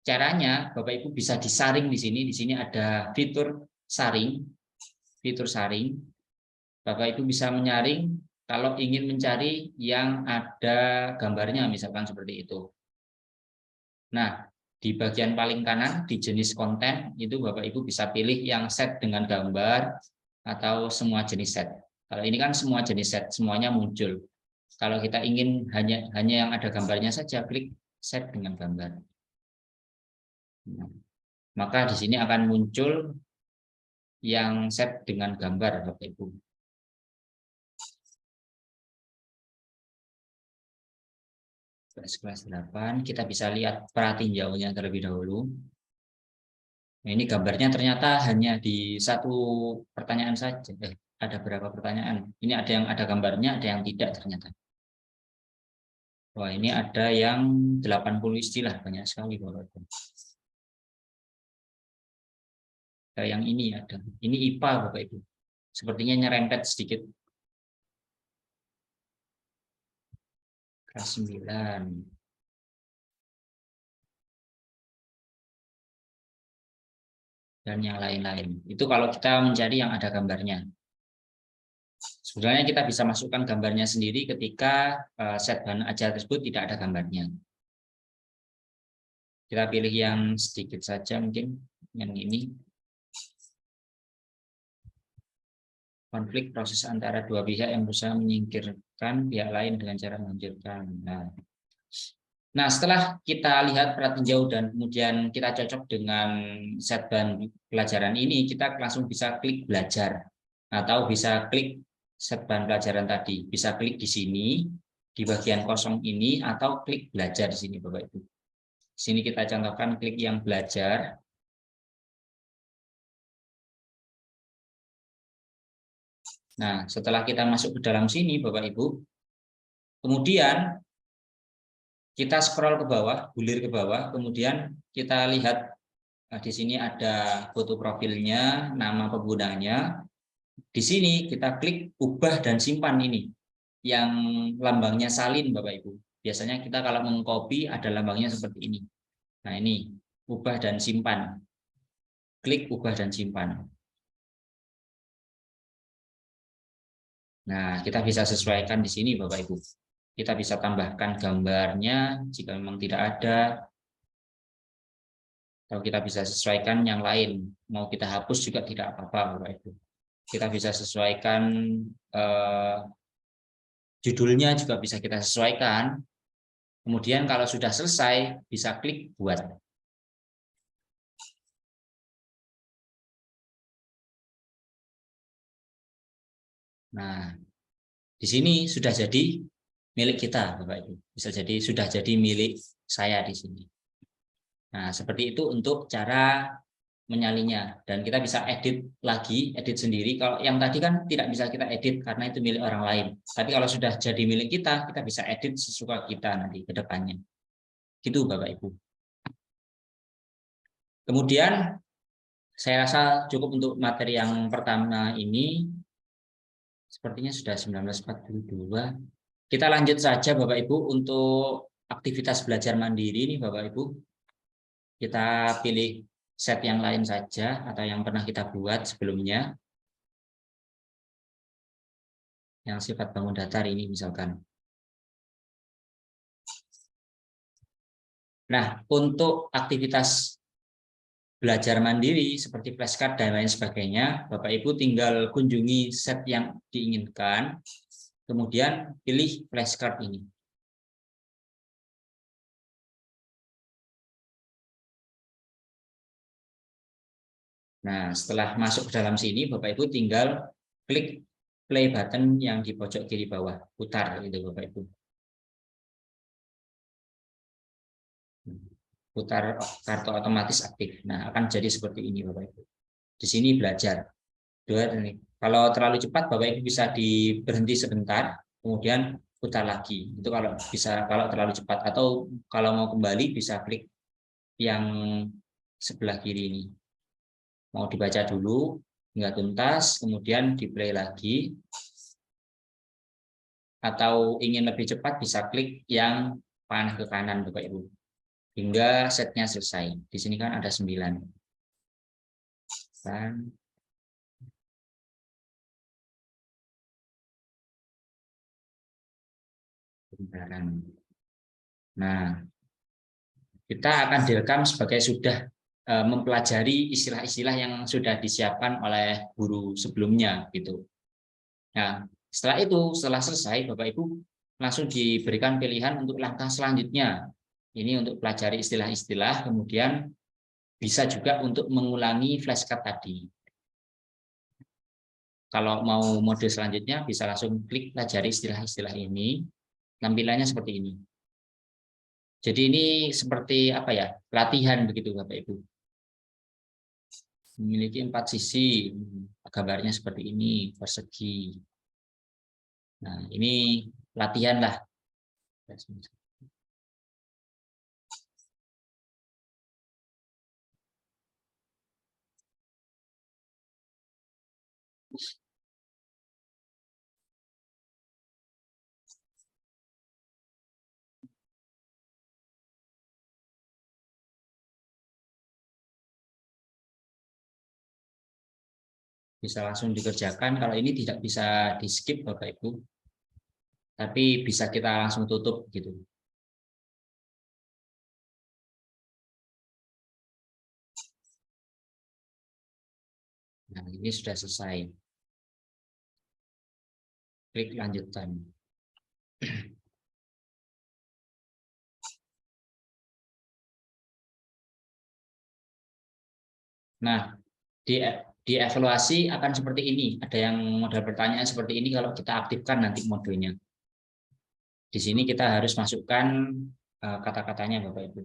Caranya Bapak Ibu bisa disaring di sini. Di sini ada fitur saring. Fitur saring. Bapak Ibu bisa menyaring kalau ingin mencari yang ada gambarnya, misalkan seperti itu. Nah, di bagian paling kanan di jenis konten itu Bapak Ibu bisa pilih yang set dengan gambar atau semua jenis set. Kalau ini kan semua jenis set, semuanya muncul. Kalau kita ingin hanya yang ada gambarnya saja, klik set dengan gambar. Nah, maka di sini akan muncul yang set dengan gambar, Bapak Ibu. Kelas 8, kita bisa lihat pratinjaunya terlebih dahulu. Nah, ini gambarnya ternyata hanya di satu pertanyaan saja. Ada berapa pertanyaan? Ini ada yang ada gambarnya, ada yang tidak ternyata. Wah, ini ada yang 80 istilah, banyak sekali Bapak Ibu. Yang ini ada. Ini IPA Bapak Ibu. Sepertinya nyerempet sedikit. Kelas 9. Dan yang lain-lain. Itu kalau kita mencari yang ada gambarnya. Sebenarnya kita bisa masukkan gambarnya sendiri ketika set bahan ajar tersebut tidak ada gambarnya. Kita pilih yang sedikit saja mungkin, yang ini. Konflik proses antara dua pihak yang berusaha menyingkirkan pihak lain dengan cara menghancurkan. Nah, setelah kita lihat pratinjau dan kemudian kita cocok dengan set bahan pelajaran ini, kita langsung bisa klik belajar. Atau bisa klik set bahan pelajaran tadi. Bisa klik di sini, di bagian kosong ini, atau klik belajar di sini Bapak Ibu. Di sini kita contohkan klik yang belajar. Nah, setelah kita masuk ke dalam sini Bapak Ibu, kemudian kita scroll ke bawah, gulir ke bawah, kemudian kita lihat di sini ada foto profilnya, nama penggunanya. Di sini kita klik ubah dan simpan ini, yang lambangnya salin Bapak Ibu. Biasanya kita kalau mengcopy ada lambangnya seperti ini. Nah ini, ubah dan simpan. Klik ubah dan simpan. Nah kita bisa sesuaikan di sini Bapak Ibu. Kita bisa tambahkan gambarnya jika memang tidak ada. Kalau kita bisa sesuaikan yang lain, mau kita hapus juga tidak apa-apa Bapak Ibu. Kita bisa sesuaikan judulnya juga bisa kita sesuaikan. Kemudian kalau sudah selesai bisa klik buat. Nah, di sini sudah jadi milik kita Bapak Ibu. Bisa jadi sudah jadi milik saya di sini. Nah, seperti itu untuk cara menyalinya, dan kita bisa edit lagi, edit sendiri. Kalau yang tadi kan tidak bisa kita edit karena itu milik orang lain. Tapi kalau sudah jadi milik kita bisa edit sesuka kita nanti ke depannya. Gitu Bapak Ibu. Kemudian saya rasa cukup untuk materi yang pertama ini. Sepertinya sudah 19.42. Kita lanjut saja Bapak Ibu untuk aktivitas belajar mandiri nih Bapak Ibu. Kita pilih set yang lain saja atau yang pernah kita buat sebelumnya. Yang sifat bangun datar ini misalkan. Nah, untuk aktivitas belajar mandiri seperti flashcard dan lain sebagainya, Bapak Ibu tinggal kunjungi set yang diinginkan, kemudian pilih flashcard ini. Nah, setelah masuk ke dalam sini, Bapak Ibu tinggal klik play button yang di pojok kiri bawah, putar itu Bapak Ibu. Putar kartu otomatis aktif. Nah, akan jadi seperti ini Bapak Ibu. Di sini belajar. Kalau terlalu cepat Bapak Ibu bisa berhenti sebentar, kemudian putar lagi. Itu kalau bisa, kalau terlalu cepat, atau kalau mau kembali bisa klik yang sebelah kiri ini. Mau dibaca dulu hingga tuntas, kemudian di play lagi, atau ingin lebih cepat bisa klik yang panah ke kanan Bapak Ibu hingga setnya selesai. Di sini kan ada 9. Dan nah, kita akan direkam sebagai sudah mempelajari istilah-istilah yang sudah disiapkan oleh guru sebelumnya gitu. Nah, setelah itu, setelah selesai, Bapak Ibu langsung diberikan pilihan untuk langkah selanjutnya. Ini untuk pelajari istilah-istilah, kemudian bisa juga untuk mengulangi flashcard tadi. Kalau mau mode selanjutnya, bisa langsung klik pelajari istilah-istilah ini. Tampilannya seperti ini. Jadi ini seperti apa ya? Latihan begitu Bapak Ibu. Memiliki 4 sisi, gambarnya seperti ini, persegi. Nah, ini latihan lah. Bisa langsung dikerjakan. Kalau ini tidak bisa di skip Bapak Ibu, tapi bisa kita langsung tutup gitu. Nah, ini sudah selesai. Klik lanjutkan. Nah, dievaluasi akan seperti ini. Ada yang model pertanyaan seperti ini kalau kita aktifkan nanti modenya. Di sini kita harus masukkan kata-katanya Bapak Ibu.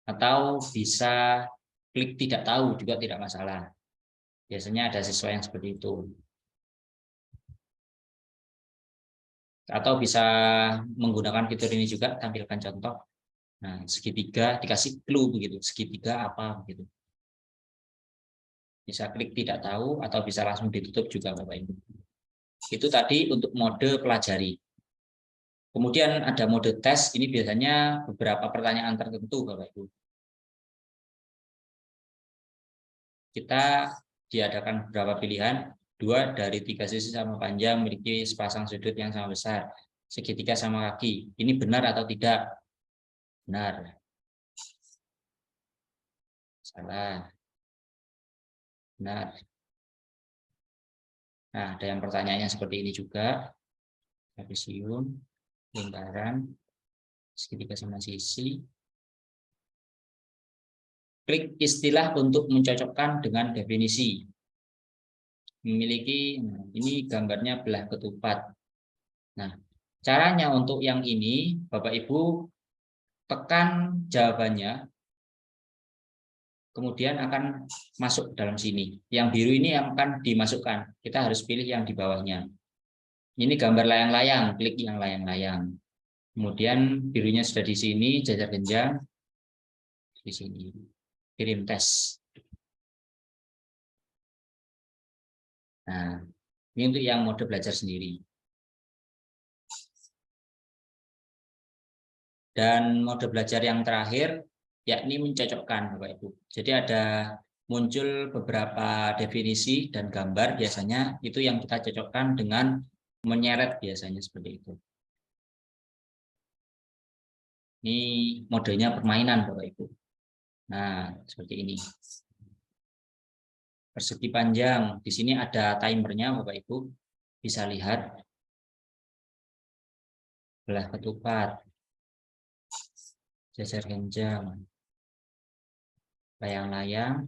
Atau bisa klik tidak tahu juga tidak masalah. Biasanya ada siswa yang seperti itu. Atau bisa menggunakan fitur ini juga, tampilkan contoh. Nah, segitiga dikasih clue begitu, segitiga apa begitu. Bisa klik tidak tahu atau bisa langsung ditutup juga Bapak Ibu. Itu tadi untuk mode pelajari. Kemudian ada mode tes, ini biasanya beberapa pertanyaan tertentu Bapak Ibu. Kita diadakan beberapa pilihan, 2 dari 3 sisi sama panjang memiliki sepasang sudut yang sama besar, segitiga sama kaki. Ini benar atau tidak? Benar. Salah. Benar. Nah, ada yang pertanyaannya seperti ini juga. Trapesium, lingkaran, segitiga sama sisi. Klik istilah untuk mencocokkan dengan definisi. Memiliki, ini gambarnya belah ketupat. Nah, caranya untuk yang ini, Bapak Ibu tekan jawabannya, kemudian akan masuk dalam sini. Yang biru ini yang akan dimasukkan. Kita harus pilih yang di bawahnya. Ini gambar layang-layang, klik yang layang-layang. Kemudian birunya sudah di sini, jajar genjang di sini. Kirim tes. Nah, ini untuk yang mode belajar sendiri. Dan mode belajar yang terakhir yakni mencocokkan Bapak Ibu. Jadi ada muncul beberapa definisi dan gambar, biasanya itu yang kita cocokkan dengan menyeret, biasanya seperti itu. Ini modenya permainan Bapak Ibu. Nah, seperti ini. Persegi panjang, di sini ada timernya Bapak Ibu. Bisa lihat. Belah ketupat. Jajar genjang. Layang-layang.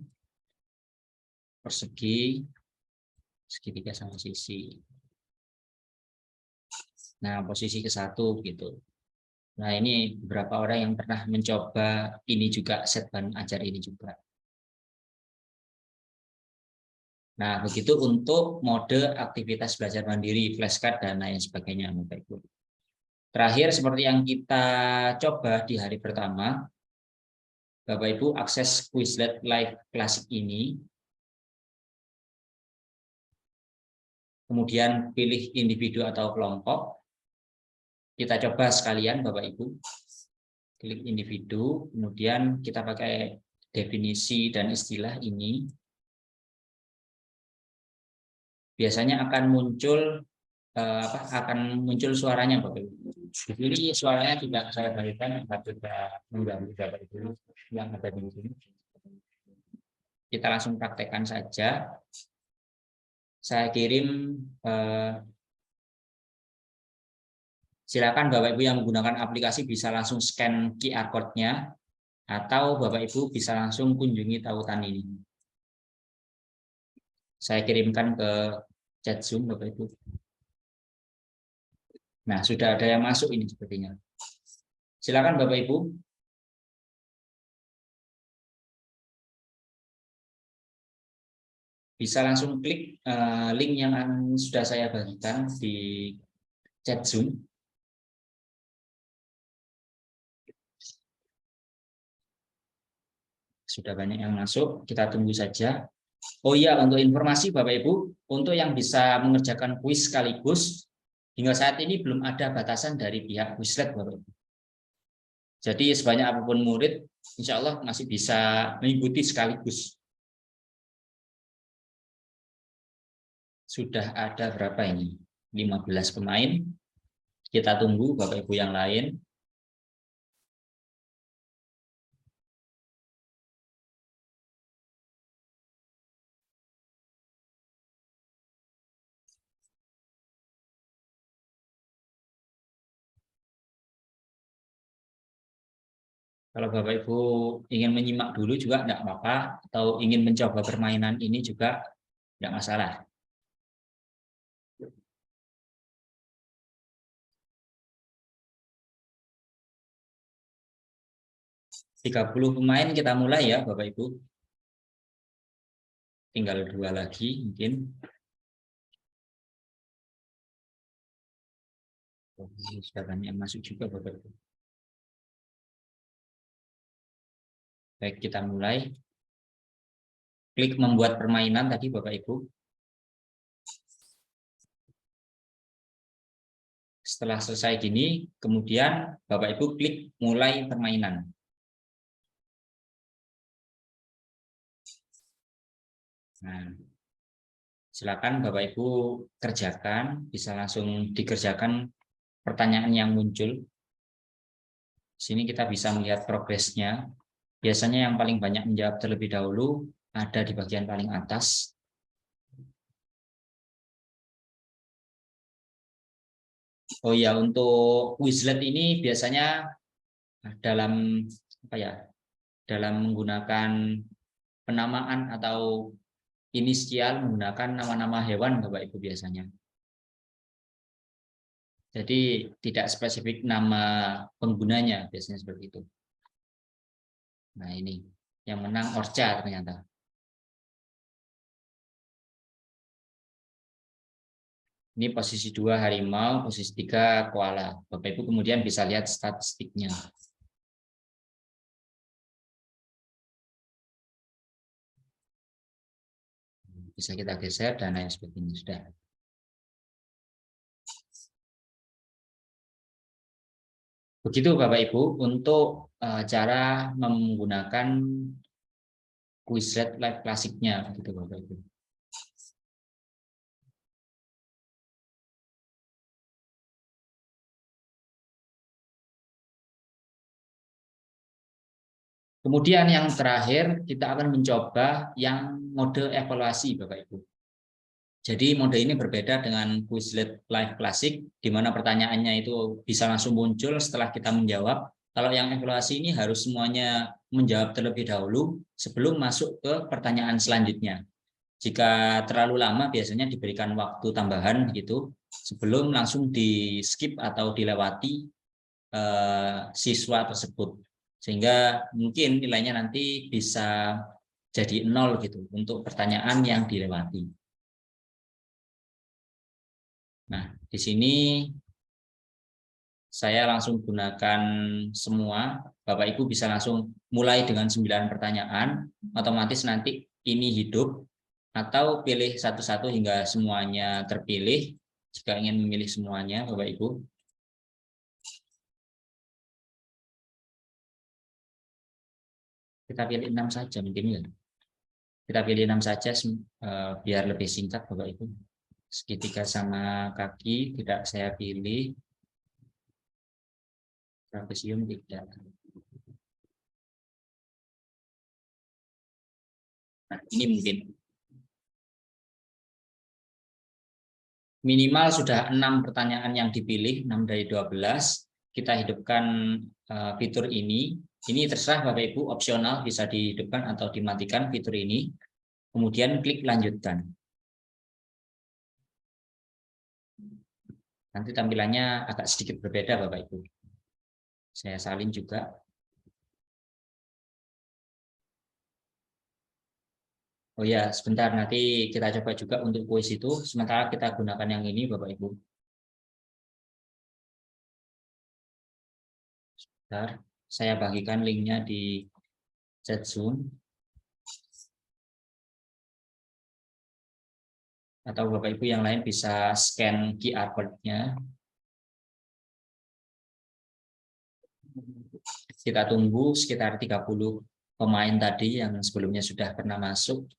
Persegi. Segitiga sama sisi. Nah, posisi ke-1 gitu. Nah, ini beberapa orang yang pernah mencoba ini juga, set bahan ajar ini juga. Nah, begitu untuk mode aktivitas belajar mandiri, flashcard, dan lain sebagainya. Bapak Ibu. Terakhir, seperti yang kita coba di hari pertama, Bapak Ibu akses Quizlet Live Classic ini, kemudian pilih individu atau kelompok. Kita coba sekalian Bapak Ibu. Klik individu, kemudian kita pakai definisi dan istilah ini. Biasanya akan muncul suaranya Bapak Ibu. Jadi suaranya tidak saya berikan, tidak mengganggu Bapak Ibu yang ada di sini. Kita langsung praktekkan saja. Saya kirim, silakan Bapak Ibu yang menggunakan aplikasi bisa langsung scan QR code-nya, atau Bapak Ibu bisa langsung kunjungi tautan ini. Saya kirimkan ke chat Zoom Bapak Ibu. Nah, sudah ada yang masuk ini sepertinya. Silakan Bapak Ibu. Bisa langsung klik link yang sudah saya bagikan di chat Zoom. Sudah banyak yang masuk, kita tunggu saja. Oh iya, untuk informasi Bapak Ibu, untuk yang bisa mengerjakan kuis sekaligus, hingga saat ini belum ada batasan dari pihak Quizlet Bapak Ibu. Jadi sebanyak apapun murid, insya Allah masih bisa mengikuti sekaligus. Sudah ada berapa ini? 15 pemain. Kita tunggu Bapak Ibu yang lain. Kalau Bapak Ibu ingin menyimak dulu juga tidak apa-apa, atau ingin mencoba permainan ini juga tidak masalah. Tiga 30 pemain kita mulai ya Bapak Ibu. Tinggal 2 lagi mungkin. Sudah banyak yang masuk juga Bapak Ibu. Baik, kita mulai. Klik membuat permainan tadi Bapak Ibu. Setelah selesai gini, kemudian Bapak Ibu klik mulai permainan. Nah, silakan Bapak Ibu kerjakan, bisa langsung dikerjakan pertanyaan yang muncul. Sini kita bisa melihat progresnya. Biasanya yang paling banyak menjawab terlebih dahulu ada di bagian paling atas. Oh ya, untuk Quizlet ini biasanya dalam dalam menggunakan penamaan atau inisial menggunakan nama-nama hewan Bapak Ibu biasanya. Jadi tidak spesifik nama penggunanya, biasanya seperti itu. Nah ini, yang menang Orca ternyata. Ini posisi 2 harimau, posisi 3 koala. Bapak Ibu kemudian bisa lihat statistiknya. Bisa kita geser dan lain sebagainya. Sudah. Begitu Bapak Ibu untuk cara menggunakan Quizlet Live Classic-nya, begitu Bapak Ibu. Kemudian yang terakhir kita akan mencoba yang mode evaluasi Bapak Ibu. Jadi mode ini berbeda dengan Quizlet Live Classic, di mana pertanyaannya itu bisa langsung muncul setelah kita menjawab. Kalau yang evaluasi ini harus semuanya menjawab terlebih dahulu sebelum masuk ke pertanyaan selanjutnya. Jika terlalu lama biasanya diberikan waktu tambahan gitu sebelum langsung di skip atau dilewati siswa tersebut. Sehingga mungkin nilainya nanti bisa jadi 0 gitu untuk pertanyaan yang dilewati. Nah, di sini saya langsung gunakan semua. Bapak Ibu bisa langsung mulai dengan 9 pertanyaan, otomatis nanti ini hidup, atau pilih satu-satu hingga semuanya terpilih. Jika ingin memilih semuanya, Bapak Ibu. Kita pilih 6 saja mungkin ya. Kita pilih 6 saja biar lebih singkat Bapak Ibu. Segitiga sama kaki tidak saya pilih. Trapesium tidak. Nah, ini mungkin. Minimal sudah 6 pertanyaan yang dipilih, 6 dari 12. Kita hidupkan fitur ini. Ini terserah Bapak Ibu, opsional, bisa dihidupkan atau dimatikan fitur ini. Kemudian klik lanjutkan. Nanti tampilannya agak sedikit berbeda Bapak Ibu. Saya salin juga. Oh ya, sebentar nanti kita coba juga untuk kuis itu. Sementara kita gunakan yang ini Bapak Ibu. Sebentar, saya bagikan linknya di chat Zoom. Atau Bapak Ibu yang lain bisa scan QR code-nya. Kita tunggu sekitar 30 pemain tadi yang sebelumnya sudah pernah masuk.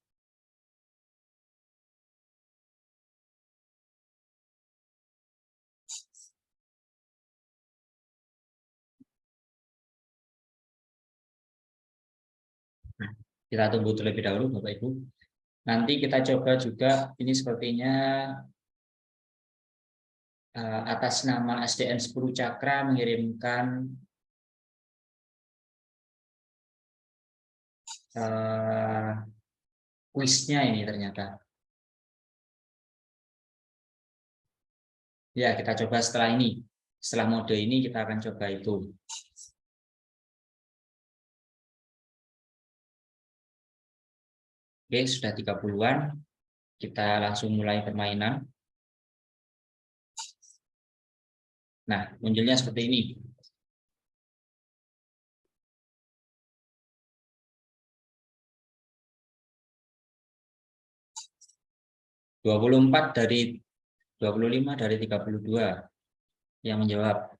Kita tunggu terlebih dahulu Bapak Ibu. Nanti kita coba juga, ini sepertinya atas nama SDN 10 Cakra mengirimkan kuisnya ini ternyata. Ya, kita coba setelah ini. Setelah mode ini kita akan coba itu. Oke, sudah 30-an. Kita langsung mulai permainan. Nah, munculnya seperti ini. Dua 25 dari 32 yang menjawab.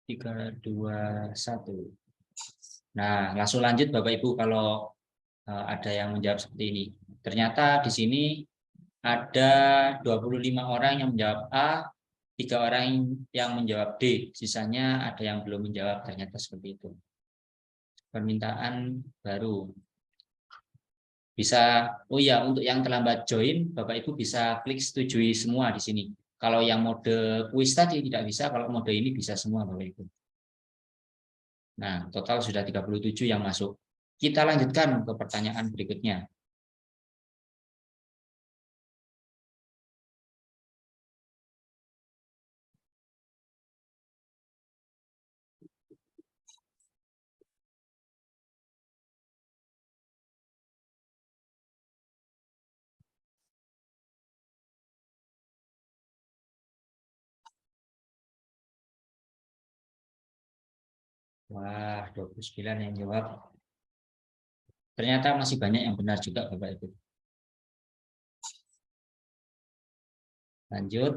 3, 2, 1. Nah, langsung lanjut Bapak Ibu kalau ada yang menjawab seperti ini. Ternyata di sini ada 25 orang yang menjawab A, 3 orang yang menjawab D, sisanya ada yang belum menjawab, ternyata seperti itu. Permintaan baru. Bisa, oh ya, untuk yang terlambat join, Bapak Ibu bisa klik setujui semua di sini. Kalau yang mode kuis tadi tidak bisa, kalau mode ini bisa semua Bapak Ibu. Nah, total sudah 37 yang masuk. Kita lanjutkan ke pertanyaan berikutnya. Wah, 29 yang jawab. Ternyata masih banyak yang benar juga Bapak Ibu. Lanjut.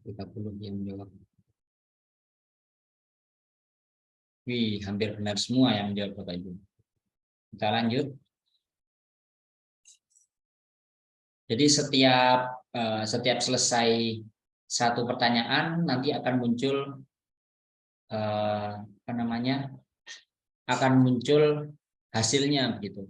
Kita belum yang menjawab. Wih, hampir benar semua yang menjawab Bapak Ibu. Kita lanjut. Jadi setiap selesai satu pertanyaan nanti akan muncul akan muncul hasilnya begitu.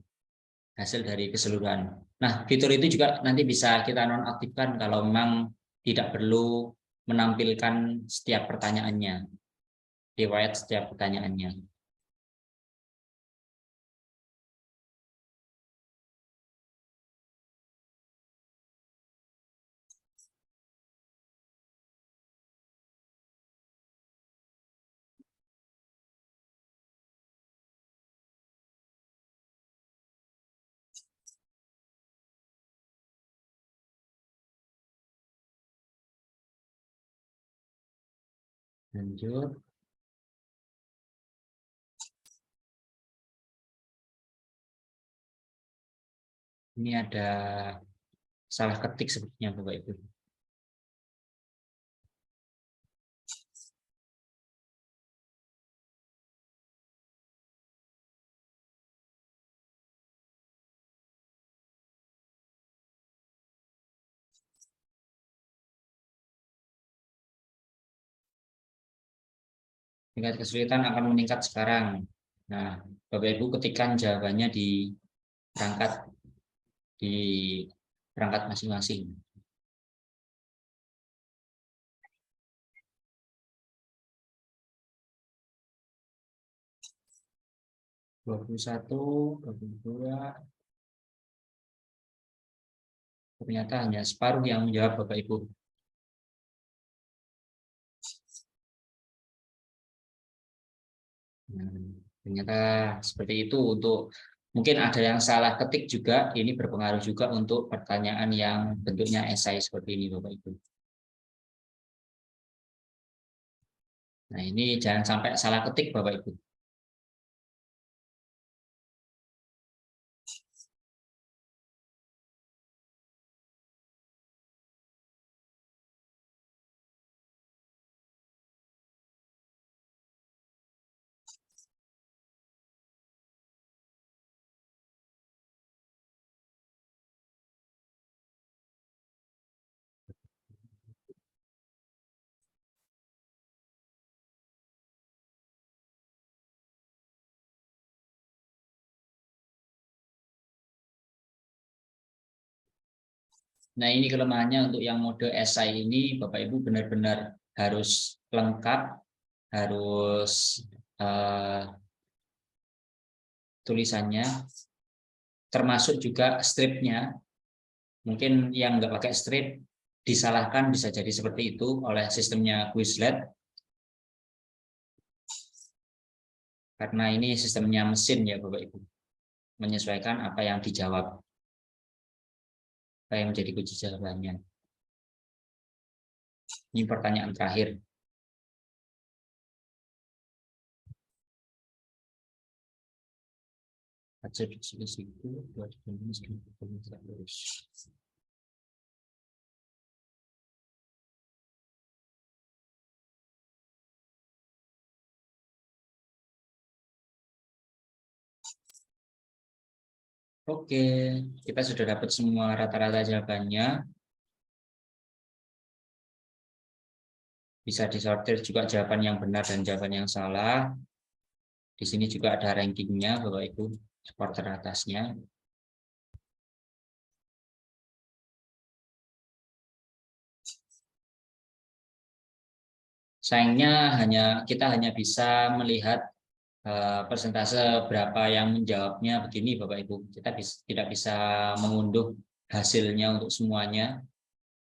Hasil dari keseluruhan. Nah, fitur itu juga nanti bisa kita nonaktifkan kalau memang tidak perlu menampilkan setiap pertanyaannya. riwayat setiap pertanyaannya. Lanjut. Ini ada salah ketik sepertinya Bapak Ibu. Tingkat kesulitan akan meningkat sekarang. Nah, Bapak Ibu ketikkan jawabannya di perangkat masing-masing. 21, 22. Ternyata hanya separuh yang menjawab Bapak Ibu. Ternyata seperti itu. Untuk mungkin ada yang salah ketik juga, ini berpengaruh juga untuk pertanyaan yang bentuknya esai seperti ini Bapak Ibu. Nah, ini jangan sampai salah ketik Bapak Ibu. Nah, ini kelemahannya untuk yang mode esai ini, Bapak Ibu benar-benar harus lengkap, harus tulisannya, termasuk juga stripnya. Mungkin yang nggak pakai strip disalahkan bisa jadi seperti itu oleh sistemnya Quizlet. Karena ini sistemnya mesin ya Bapak Ibu, menyesuaikan apa yang dijawab, apa yang menjadi kunci jawabannya. Ini pertanyaan terakhir. Oke, kita sudah dapat semua rata-rata jawabannya. Bisa disortir juga jawaban yang benar dan jawaban yang salah. Di sini juga ada rankingnya Bapak Ibu, skor teratasnya. Sayangnya kita hanya bisa melihat persentase berapa yang menjawabnya begini Bapak Ibu. Kita tidak bisa mengunduh hasilnya untuk semuanya.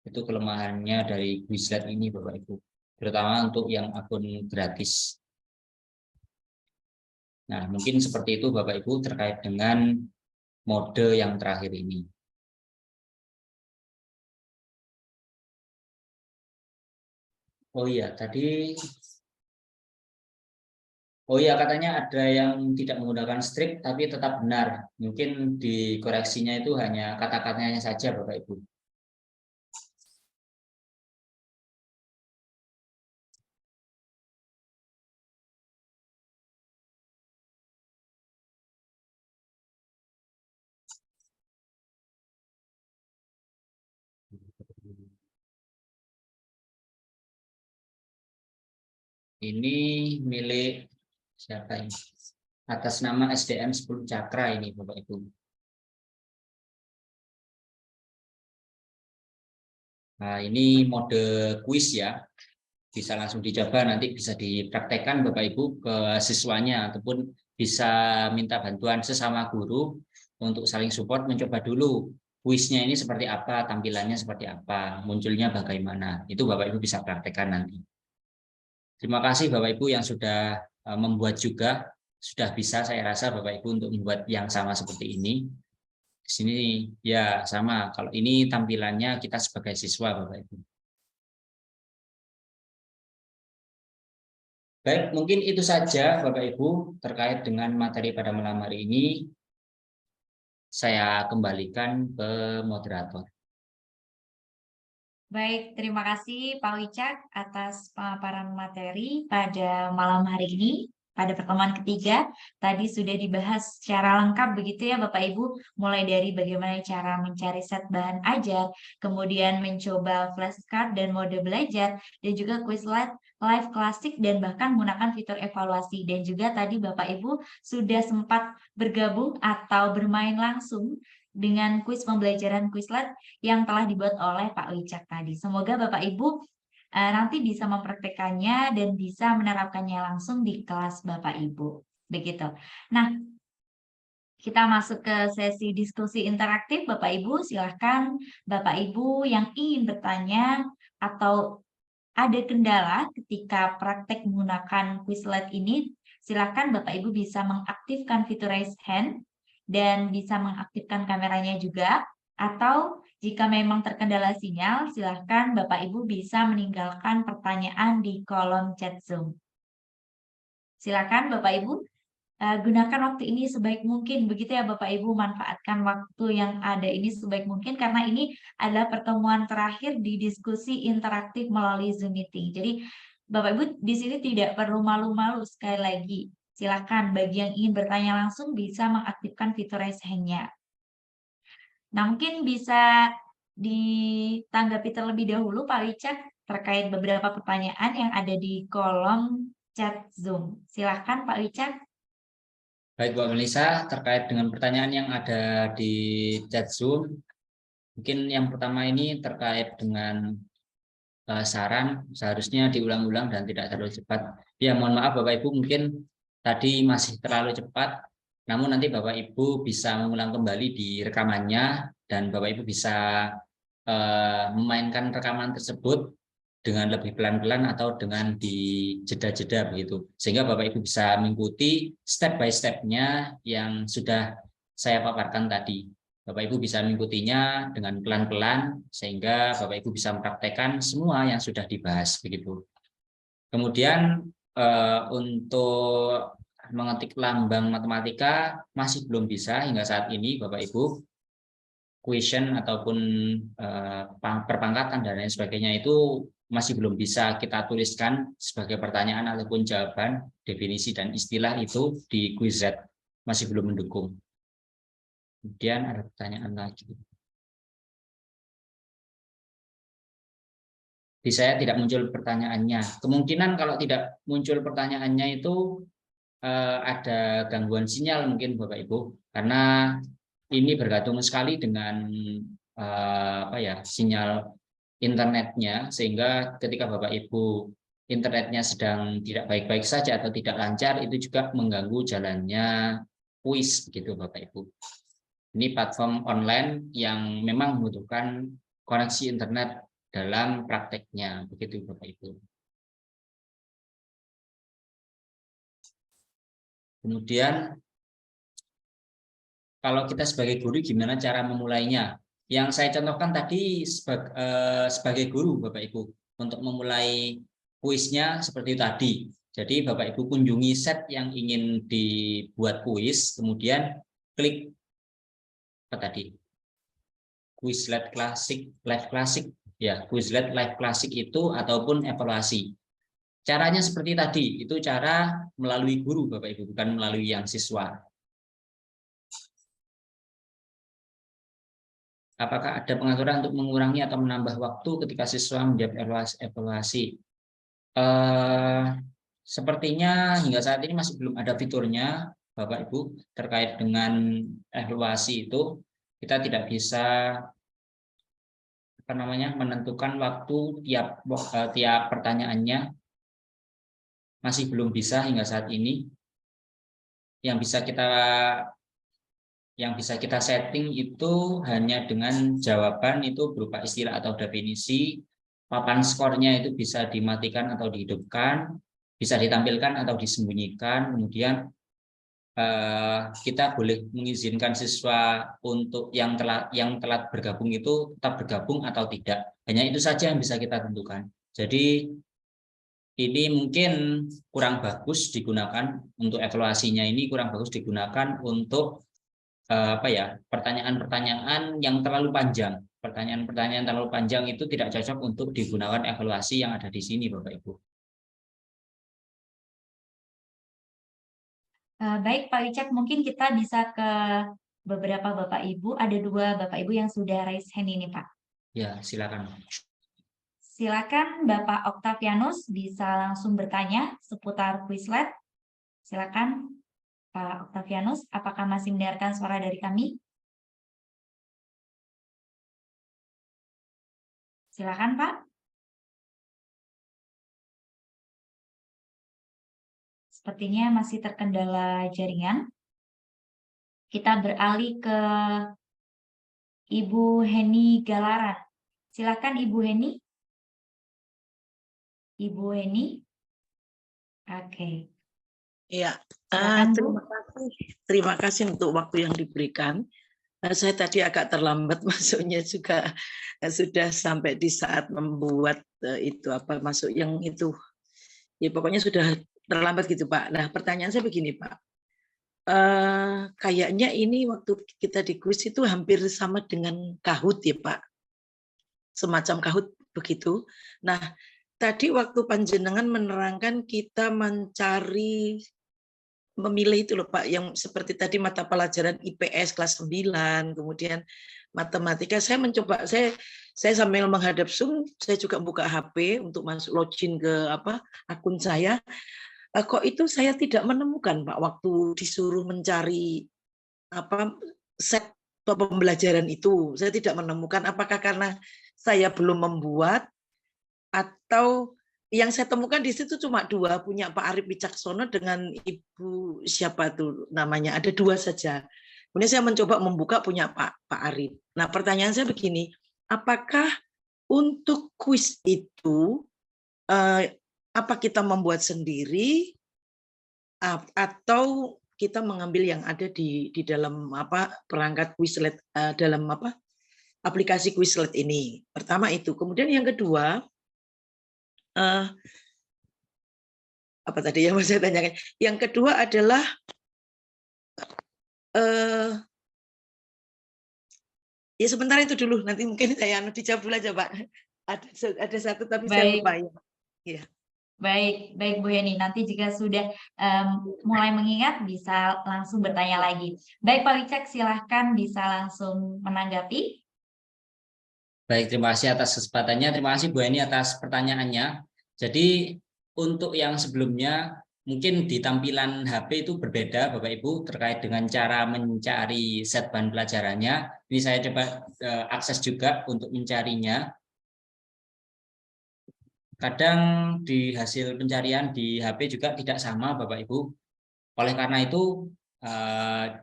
Itu kelemahannya dari Quizlet ini Bapak Ibu. Terutama untuk yang akun gratis. Nah, mungkin seperti itu Bapak Ibu terkait dengan mode yang terakhir ini. Oh iya, katanya ada yang tidak menggunakan strip tapi tetap benar. Mungkin dikoreksinya itu hanya kata-katanya saja Bapak Ibu. Ini milik siapa ini? Atas nama SDM 10 Cakra ini Bapak Ibu. Nah, ini mode kuis ya. bisa langsung dicoba, nanti bisa dipraktekkan Bapak Ibu ke siswanya, ataupun bisa minta bantuan sesama guru untuk saling support, mencoba dulu kuisnya ini seperti apa, tampilannya seperti apa, munculnya bagaimana. Itu Bapak Ibu bisa praktekkan nanti. Terima kasih Bapak Ibu yang sudah membuat juga, sudah bisa saya rasa Bapak Ibu untuk membuat yang sama seperti ini. Di sini ya sama, kalau ini tampilannya kita sebagai siswa Bapak Ibu. Baik, mungkin itu saja Bapak Ibu terkait dengan materi pada malam hari ini. Saya kembalikan ke moderator. Baik, terima kasih Pak Wicak atas pemaparan materi pada malam hari ini. Pada pertemuan ketiga, tadi sudah dibahas secara lengkap begitu ya Bapak Ibu, mulai dari bagaimana cara mencari set bahan ajar, kemudian mencoba flashcard dan mode belajar, dan juga Quizlet, live klasik, dan bahkan menggunakan fitur evaluasi. Dan juga tadi Bapak Ibu sudah sempat bergabung atau bermain langsung dengan kuis pembelajaran Quizlet yang telah dibuat oleh Pak Wicak tadi. Semoga Bapak Ibu nanti bisa mempraktekannya dan bisa menerapkannya langsung di kelas Bapak Ibu. Begitu. Nah, kita masuk ke sesi diskusi interaktif. Bapak Ibu, silahkan Bapak Ibu yang ingin bertanya atau ada kendala ketika praktek menggunakan Quizlet ini, silahkan Bapak Ibu bisa mengaktifkan fitur raise hand dan bisa mengaktifkan kameranya juga. Atau jika memang terkendala sinyal, silahkan Bapak Ibu bisa meninggalkan pertanyaan di kolom chat Zoom. Silakan Bapak Ibu gunakan waktu ini sebaik mungkin, begitu ya Bapak Ibu, manfaatkan waktu yang ada ini sebaik mungkin karena ini adalah pertemuan terakhir di diskusi interaktif melalui Zoom meeting. Jadi Bapak Ibu di sini tidak perlu malu-malu, sekali lagi. Silakan bagi yang ingin bertanya langsung bisa mengaktifkan fitur raise hand-nya. Nah, mungkin bisa ditanggapi terlebih dahulu Pak Wicak terkait beberapa pertanyaan yang ada di kolom chat Zoom. Silakan Pak Wicak. Baik Mbak Melisa, terkait dengan pertanyaan yang ada di chat Zoom, mungkin yang pertama ini terkait dengan saran seharusnya diulang-ulang dan tidak terlalu cepat. Ya, mohon maaf Bapak Ibu, mungkin tadi masih terlalu cepat, namun nanti Bapak Ibu bisa mengulang kembali di rekamannya dan Bapak Ibu bisa memainkan rekaman tersebut dengan lebih pelan-pelan atau dengan di jeda-jeda begitu, sehingga Bapak Ibu bisa mengikuti step by step-nya yang sudah saya paparkan tadi. Bapak Ibu bisa mengikutinya dengan pelan-pelan sehingga Bapak Ibu bisa mempraktekkan semua yang sudah dibahas begitu. Kemudian untuk mengetik lambang matematika masih belum bisa hingga saat ini Bapak Ibu. Question ataupun perpangkatan dan lain sebagainya itu masih belum bisa kita tuliskan sebagai pertanyaan ataupun jawaban, definisi dan istilah itu di Quizlet masih belum mendukung. Kemudian ada pertanyaan lagi. Di saya tidak muncul pertanyaannya. Kemungkinan kalau tidak muncul pertanyaannya itu ada gangguan sinyal mungkin Bapak Ibu, karena ini bergantung sekali dengan sinyal internetnya, sehingga ketika Bapak Ibu internetnya sedang tidak baik-baik saja atau tidak lancar, itu juga mengganggu jalannya kuis begitu Bapak Ibu. Ini platform online yang memang membutuhkan koneksi internet dalam prakteknya begitu Bapak Ibu. Kemudian kalau kita sebagai guru gimana cara memulainya? Yang saya contohkan tadi sebagai guru Bapak Ibu untuk memulai kuisnya seperti tadi. Jadi Bapak Ibu kunjungi set yang ingin dibuat kuis, kemudian klik apa tadi? Quizlet Classic, Live Classic, ya Quizlet Live Classic itu ataupun evaluasi. Caranya seperti tadi, itu cara melalui guru Bapak Ibu, bukan melalui yang siswa. Apakah ada pengaturan untuk mengurangi atau menambah waktu ketika siswa menjawab evaluasi? Sepertinya hingga saat ini masih belum ada fiturnya, Bapak Ibu, terkait dengan evaluasi itu. Kita tidak bisa menentukan waktu tiap pertanyaannya masih belum bisa hingga saat ini. Yang bisa kita setting itu hanya dengan jawaban itu berupa istilah atau definisi, papan skornya itu bisa dimatikan atau dihidupkan, bisa ditampilkan atau disembunyikan, kemudian kita boleh mengizinkan siswa untuk yang telat bergabung itu tetap bergabung atau tidak. Hanya itu saja yang bisa kita tentukan. Jadi ini mungkin kurang bagus digunakan untuk evaluasinya, ini kurang bagus digunakan untuk pertanyaan-pertanyaan yang terlalu panjang. Pertanyaan-pertanyaan terlalu panjang itu tidak cocok untuk digunakan evaluasi yang ada di sini, Bapak Ibu. Baik Pak Wicak, mungkin kita bisa ke beberapa Bapak Ibu. Ada 2 Bapak Ibu yang sudah raise hand ini, Pak. Ya, silakan. Silakan Bapak Octavianus bisa langsung bertanya seputar Quizlet. Silakan Pak Octavianus, apakah masih mendengarkan suara dari kami? Silakan Pak. Sepertinya masih terkendala jaringan. Kita beralih ke Ibu Heni Galaran. Silakan Ibu Heni. Ibu Heni. Oke. Ya, Silakan, Bu. terima kasih untuk waktu yang diberikan. Saya tadi agak terlambat masuknya juga, sudah sampai di saat membuat itu apa masuk yang itu. Ya pokoknya sudah terlambat gitu Pak. Nah pertanyaan saya begini Pak. Kayaknya ini waktu kita di kuis itu hampir sama dengan Kahoot ya Pak. Semacam Kahoot begitu. Nah tadi waktu panjenengan menerangkan kita mencari memilih itu loh Pak, yang seperti tadi mata pelajaran IPS kelas 9, kemudian matematika, saya mencoba, saya sambil menghadap Zoom, saya juga buka HP untuk masuk login ke akun saya, kok itu saya tidak menemukan Pak, waktu disuruh mencari set pembelajaran itu, saya tidak menemukan, apakah karena saya belum membuat, atau yang saya temukan di situ cuma 2, punya Pak Arif Wicaksono dengan Ibu siapa tuh namanya, ada 2 saja. Kemudian saya mencoba membuka punya Pak Arif. Nah pertanyaan saya begini, apakah untuk kuis itu apa kita membuat sendiri atau kita mengambil yang ada di dalam perangkat Quizlet, dalam aplikasi Quizlet ini. Pertama itu. Kemudian yang kedua, apa tadi yang mau saya tanyakan? Yang kedua adalah ya sebentar itu dulu, nanti mungkin saya dijawab dulu aja Pak. Ada satu tapi saya lupa ya. Baik Bu Heni. Nanti jika sudah mulai mengingat bisa langsung bertanya lagi. Baik Pak Wicak, silahkan bisa langsung menanggapi. Baik, terima kasih atas kesempatannya. Terima kasih Bu Heni atas pertanyaannya. Jadi untuk yang sebelumnya mungkin di tampilan HP itu berbeda Bapak Ibu terkait dengan cara mencari set bahan pelajarannya. Ini saya coba akses juga untuk mencarinya. Kadang di hasil pencarian di HP juga tidak sama Bapak Ibu. Oleh karena itu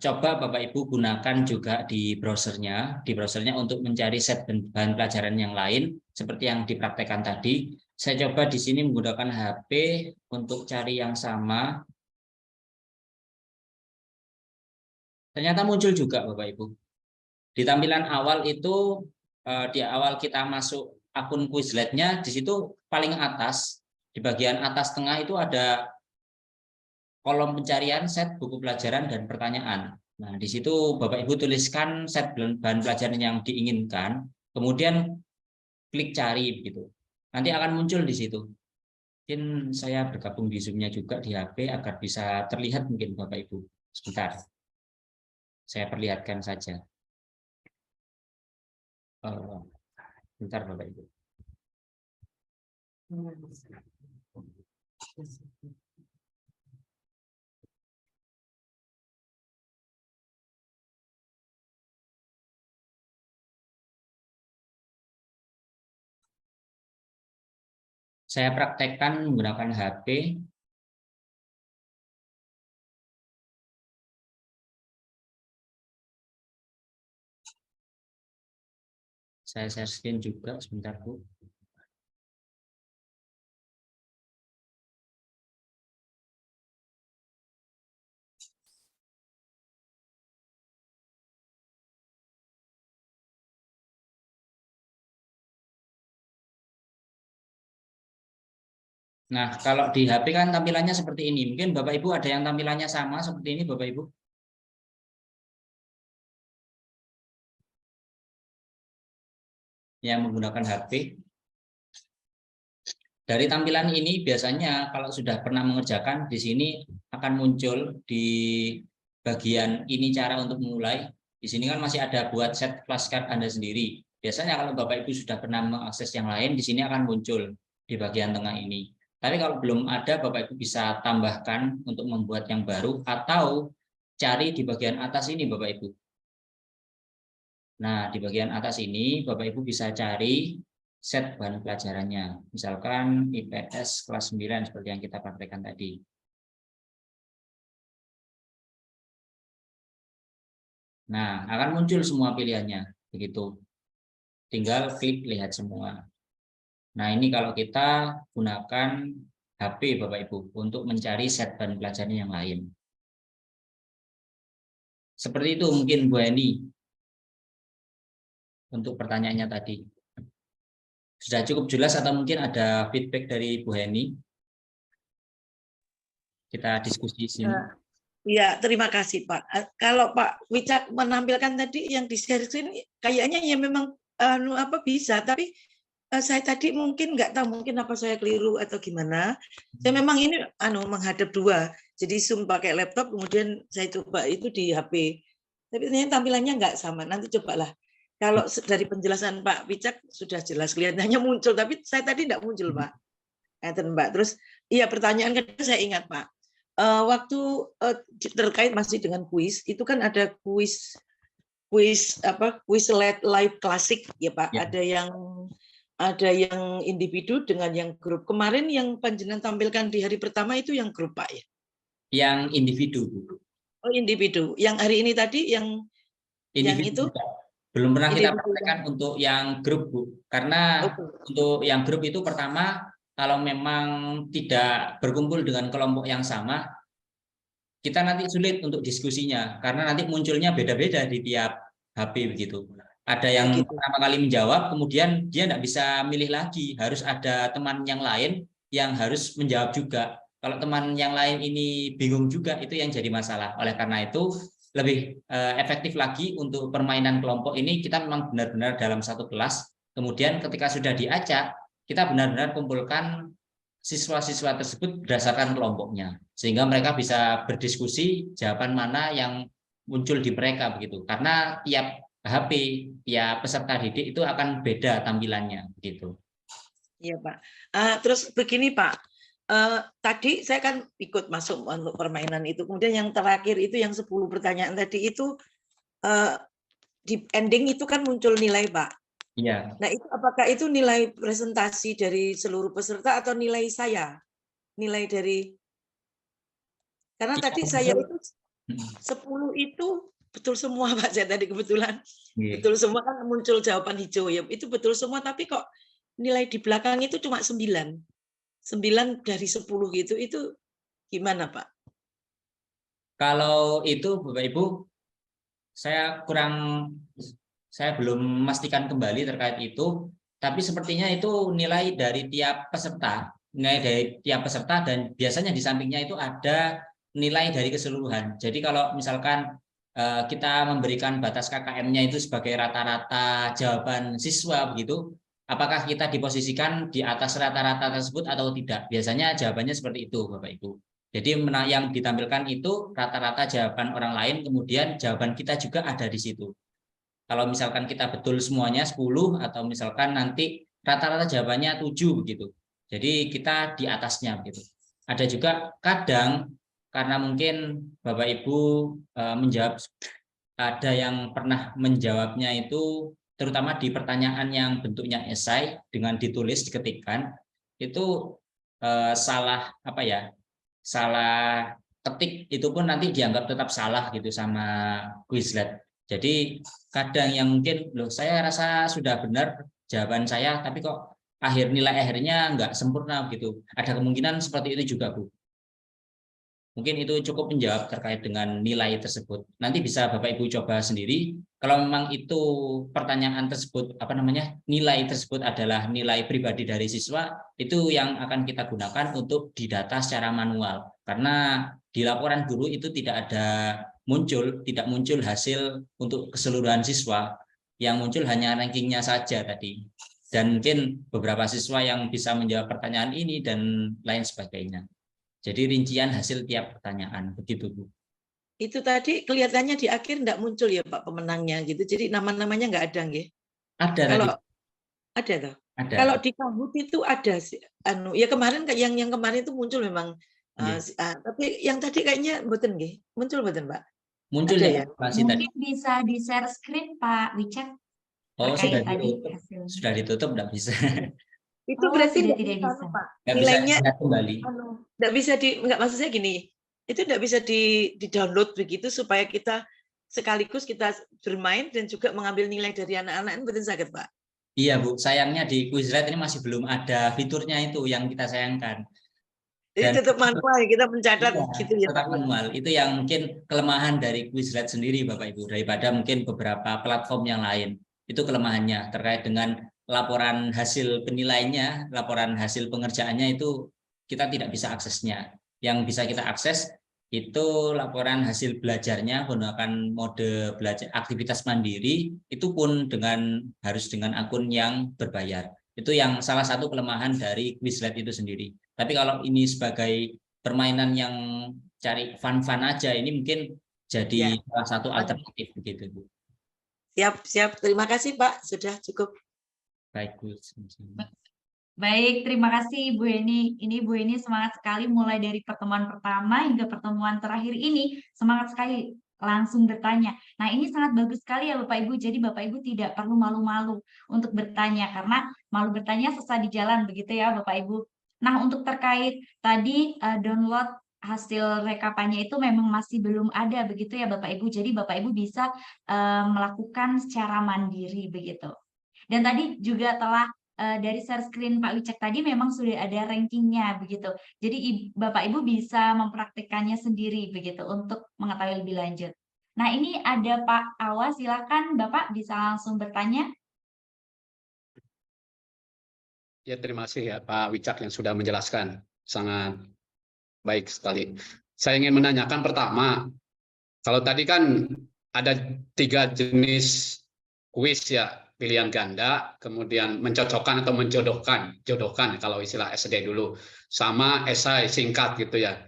coba Bapak Ibu gunakan juga di browsernya untuk mencari set bahan pelajaran yang lain seperti yang dipraktekkan tadi. Saya coba di sini menggunakan HP untuk cari yang sama. Ternyata muncul juga Bapak Ibu. Di tampilan awal itu di awal kita masuk akun Quizlet-nya, di situ paling atas di bagian atas tengah itu ada kolom pencarian set buku pelajaran dan pertanyaan. Nah, di situ Bapak Ibu tuliskan set bahan pelajaran yang diinginkan, kemudian klik cari begitu. Nanti akan muncul di situ. Mungkin saya bergabung di Zoom-nya juga di HP agar bisa terlihat mungkin Bapak Ibu. Sebentar. Saya perlihatkan saja. Sebentar Bapak Ibu. Saya praktekkan menggunakan HP. Saya share screen juga sebentar, Bu. Nah, kalau di HP kan tampilannya seperti ini. Mungkin Bapak Ibu ada yang tampilannya sama seperti ini, Bapak Ibu. Yang menggunakan HP. Dari tampilan ini biasanya kalau sudah pernah mengerjakan di sini akan muncul di bagian ini cara untuk memulai. Di sini kan masih ada buat set flashcard Anda sendiri. Biasanya kalau Bapak Ibu sudah pernah mengakses yang lain, di sini akan muncul di bagian tengah ini. Tapi kalau belum ada, Bapak Ibu bisa tambahkan untuk membuat yang baru atau cari di bagian atas ini, Bapak Ibu. Nah, di bagian atas ini Bapak Ibu bisa cari set bahan pelajarannya. Misalkan IPS kelas 9 seperti yang kita praktekkan tadi. Nah, akan muncul semua pilihannya. Begitu. Tinggal klik lihat semua. Nah, ini kalau kita gunakan HP Bapak Ibu untuk mencari set bahan pelajaran yang lain. Seperti itu mungkin Bu Eni untuk pertanyaannya tadi. Sudah cukup jelas atau mungkin ada feedback dari Bu Heni? Kita diskusi sini. Ya, terima kasih Pak. Kalau Pak Wicak menampilkan tadi yang di share screen, kayaknya ya memang bisa, tapi saya tadi mungkin nggak tahu, mungkin apa saya keliru atau gimana. Saya memang ini menghadap dua, jadi Zoom pakai laptop, kemudian saya coba itu di HP. Tapi ternyata tampilannya nggak sama. Nanti cobalah. Kalau dari penjelasan Pak Wicak sudah jelas, kelihatannya muncul, tapi saya tadi nggak muncul Pak. Mbak. Terus, iya pertanyaan kedua saya ingat Pak. Waktu terkait masih dengan kuis, itu kan ada kuis live klasik ya Pak. Ya. Ada yang individu dengan yang grup. Kemarin yang panjenengan tampilkan di hari pertama itu yang grup Pak ya? Yang individu. Oh individu. Yang hari ini tadi yang Individu itu juga. Belum pernah kita individu praktekkan untuk yang grup, Bu. Karena untuk yang grup itu pertama, kalau memang tidak berkumpul dengan kelompok yang sama, kita nanti sulit untuk diskusinya. Karena nanti munculnya beda-beda di tiap HP begitu. Ada yang pertama kali menjawab, kemudian dia tidak bisa milih lagi. Harus ada teman yang lain yang harus menjawab juga. Kalau teman yang lain ini bingung juga, itu yang jadi masalah. Oleh karena itu, lebih efektif lagi untuk permainan kelompok ini, kita memang benar-benar dalam satu kelas. Kemudian ketika sudah diacak, kita benar-benar kumpulkan siswa-siswa tersebut berdasarkan kelompoknya, sehingga mereka bisa berdiskusi jawaban mana yang muncul di mereka begitu. Karena tiap HP, tiap peserta didik itu akan beda tampilannya begitu. Iya Pak. Terus begini Pak. Tadi saya kan ikut masuk untuk permainan itu. Kemudian yang terakhir itu yang 10 pertanyaan tadi itu di ending itu kan muncul nilai Pak. Iya. Nah itu apakah itu nilai presentasi dari seluruh peserta atau nilai saya? Nilai dari karena Ya, tadi saya itu 10 itu betul semua Pak. Saya tadi kebetulan betul semua kan muncul jawaban hijau ya. Itu betul semua tapi kok nilai di belakang itu cuma 9. 9 dari 10 gitu, itu gimana Pak? Kalau itu Bapak Ibu, saya belum memastikan kembali terkait itu, tapi sepertinya itu nilai dari tiap peserta, dan biasanya di sampingnya itu ada nilai dari keseluruhan. Jadi kalau misalkan kita memberikan batas KKM-nya itu sebagai rata-rata jawaban siswa begitu, apakah kita diposisikan di atas rata-rata tersebut atau tidak? Biasanya jawabannya seperti itu, Bapak Ibu. Jadi yang ditampilkan itu rata-rata jawaban orang lain, kemudian jawaban kita juga ada di situ. Kalau misalkan kita betul semuanya 10, atau misalkan nanti rata-rata jawabannya 7 begitu. Jadi kita di atasnya begitu. Ada juga kadang karena mungkin Bapak Ibu menjawab, ada yang pernah menjawabnya itu terutama di pertanyaan yang bentuknya esai dengan ditulis diketikkan, itu salah apa ya, salah ketik itu pun nanti dianggap tetap salah gitu sama Quizlet. Jadi kadang yang mungkin loh saya rasa sudah benar jawaban saya tapi kok nilai akhirnya nggak sempurna gitu. Ada kemungkinan seperti itu juga, Bu. Mungkin itu cukup menjawab terkait dengan nilai tersebut. Nanti bisa Bapak Ibu coba sendiri. Kalau memang itu pertanyaan tersebut nilai tersebut adalah nilai pribadi dari siswa, itu yang akan kita gunakan untuk didata secara manual. Karena di laporan guru itu tidak muncul hasil untuk keseluruhan siswa. Yang muncul hanya rankingnya saja tadi. Dan mungkin beberapa siswa yang bisa menjawab pertanyaan ini dan lain sebagainya. Jadi rincian hasil tiap pertanyaan, begitu Bu. Itu tadi kelihatannya di akhir enggak muncul ya Pak pemenangnya gitu. Jadi nama-namanya enggak ada nggih? Ada Kalau tadi. ada toh? Ada. Kalau di Kahoot itu ada sih. Ya kemarin yang kemarin itu muncul memang. Tapi yang tadi kayaknya mboten nggih. Muncul mboten, Pak? Muncul Ada ya, masih tadi. Mungkin bisa di-share screen Pak Wicak Oh, terkait sudah tadi ditutup. hasilnya. Sudah ditutup enggak bisa. Itu Oh, berarti sudah enggak tidak bisa. Pak. Enggak bisa Nilainya dilihat kembali. enggak bisa enggak, maksud saya gini. Itu enggak bisa di-download begitu supaya kita sekaligus kita bermain dan juga mengambil nilai dari anak-anak, betul sakit Pak? Iya Bu, sayangnya di Quizlet ini masih belum ada fiturnya itu yang kita sayangkan. Jadi Dan tetap manual kita mencatat iya, gitu ya tetap Pak. manual. Itu yang mungkin kelemahan dari Quizlet sendiri Bapak Ibu daripada mungkin beberapa platform yang lain. Itu kelemahannya terkait dengan laporan hasil penilaiannya, laporan hasil pengerjaannya itu kita tidak bisa aksesnya. Yang bisa kita akses itu laporan hasil belajarnya menggunakan mode belajar aktivitas mandiri, itu pun harus dengan akun yang berbayar. Itu yang salah satu kelemahan dari Quizlet itu sendiri. Tapi kalau ini sebagai permainan yang cari fun-fun aja, ini mungkin jadi salah satu alternatif begitu Bu. Siap. Terima kasih Pak, sudah cukup. Baik Bu. Baik, terima kasih Bu Eni. Ini Bu Eni semangat sekali mulai dari pertemuan pertama hingga pertemuan terakhir ini. Semangat sekali langsung bertanya. Nah, ini sangat bagus sekali ya Bapak Ibu. Jadi Bapak Ibu tidak perlu malu-malu untuk bertanya karena malu bertanya sesat di jalan begitu ya Bapak Ibu. Nah, untuk terkait tadi download hasil rekapannya itu memang masih belum ada begitu ya Bapak Ibu. Jadi Bapak Ibu bisa melakukan secara mandiri begitu. Dan tadi juga telah dari share screen Pak Wicak tadi memang sudah ada rankingnya begitu. Jadi Bapak Ibu bisa mempraktikkannya sendiri begitu untuk mengetahui lebih lanjut. Nah, ini ada Pak Awa, silakan Bapak bisa langsung bertanya. Ya, terima kasih ya Pak Wicak yang sudah menjelaskan. Sangat baik sekali. Saya ingin menanyakan pertama, kalau tadi kan ada 3 jenis kuis ya, pilihan ganda, kemudian mencocokkan atau jodohkan kalau istilah SD dulu, sama esai singkat gitu ya.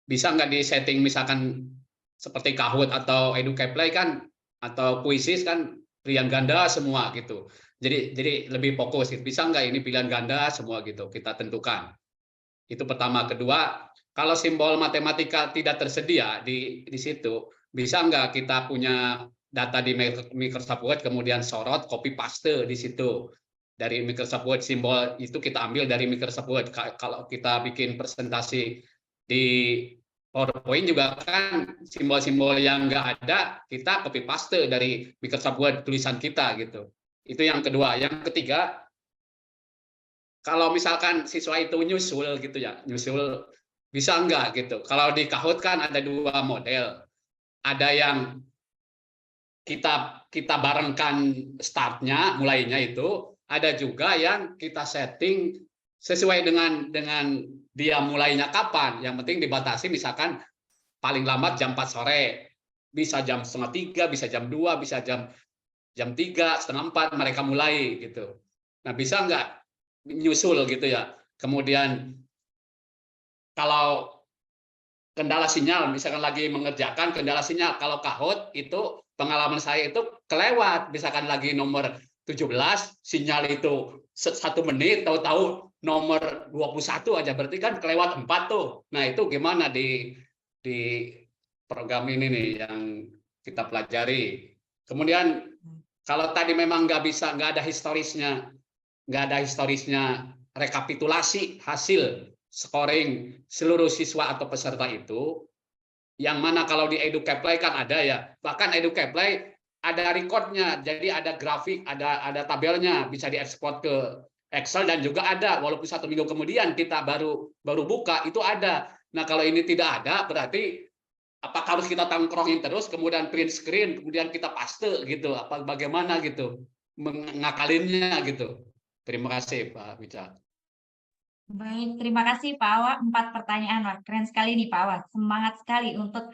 Bisa nggak di setting misalkan seperti Kahoot atau Educaplay kan, atau Quizzes kan pilihan ganda semua gitu. Jadi lebih fokus. Bisa nggak ini pilihan ganda semua gitu kita tentukan. Itu pertama. Kedua, kalau simbol matematika tidak tersedia di situ, bisa nggak kita punya data di Microsoft Word kemudian sorot copy paste di situ dari Microsoft Word, simbol itu kita ambil dari Microsoft Word. Kalau kita bikin presentasi di PowerPoint juga kan simbol-simbol yang nggak ada kita copy paste dari Microsoft Word tulisan kita gitu. Itu yang kedua. Yang ketiga, kalau misalkan siswa itu nyusul gitu ya, nyusul bisa enggak gitu. Kalau di Kahoot kan ada 2 model. Ada yang kita barengkan startnya, mulainya itu, ada juga yang kita setting sesuai dengan dia mulainya kapan. Yang penting dibatasi misalkan paling lambat jam 4 sore, bisa jam 2:30, bisa jam 2, bisa jam 3, setengah 4 mereka mulai gitu. Nah, bisa enggak nyusul gitu ya. Kemudian kalau kendala sinyal, misalkan lagi mengerjakan kendala sinyal, kalau Kahoot itu pengalaman saya itu kelewat, misalkan lagi nomor 17, sinyal itu 1 menit, tahu-tahu nomor 21 aja, berarti kan kelewat 4 tuh. Nah, itu gimana di program ini nih yang kita pelajari. Kemudian kalau tadi memang nggak ada historisnya rekapitulasi hasil scoring seluruh siswa atau peserta itu, yang mana kalau di EduCaply kan ada ya, bahkan EduCaply ada recordnya, jadi ada grafik, ada tabelnya, bisa diekspor ke Excel, dan juga ada walaupun 1 minggu kemudian kita baru buka itu ada. Nah kalau ini tidak ada, berarti apakah harus kita tongkrongin terus, kemudian print screen, kemudian kita paste gitu, apa bagaimana gitu mengakalinnya gitu. Terima kasih Pak Wicak. Baik, terima kasih Pak Awa. 4 pertanyaan, wah keren sekali nih Pak Awa. Semangat sekali untuk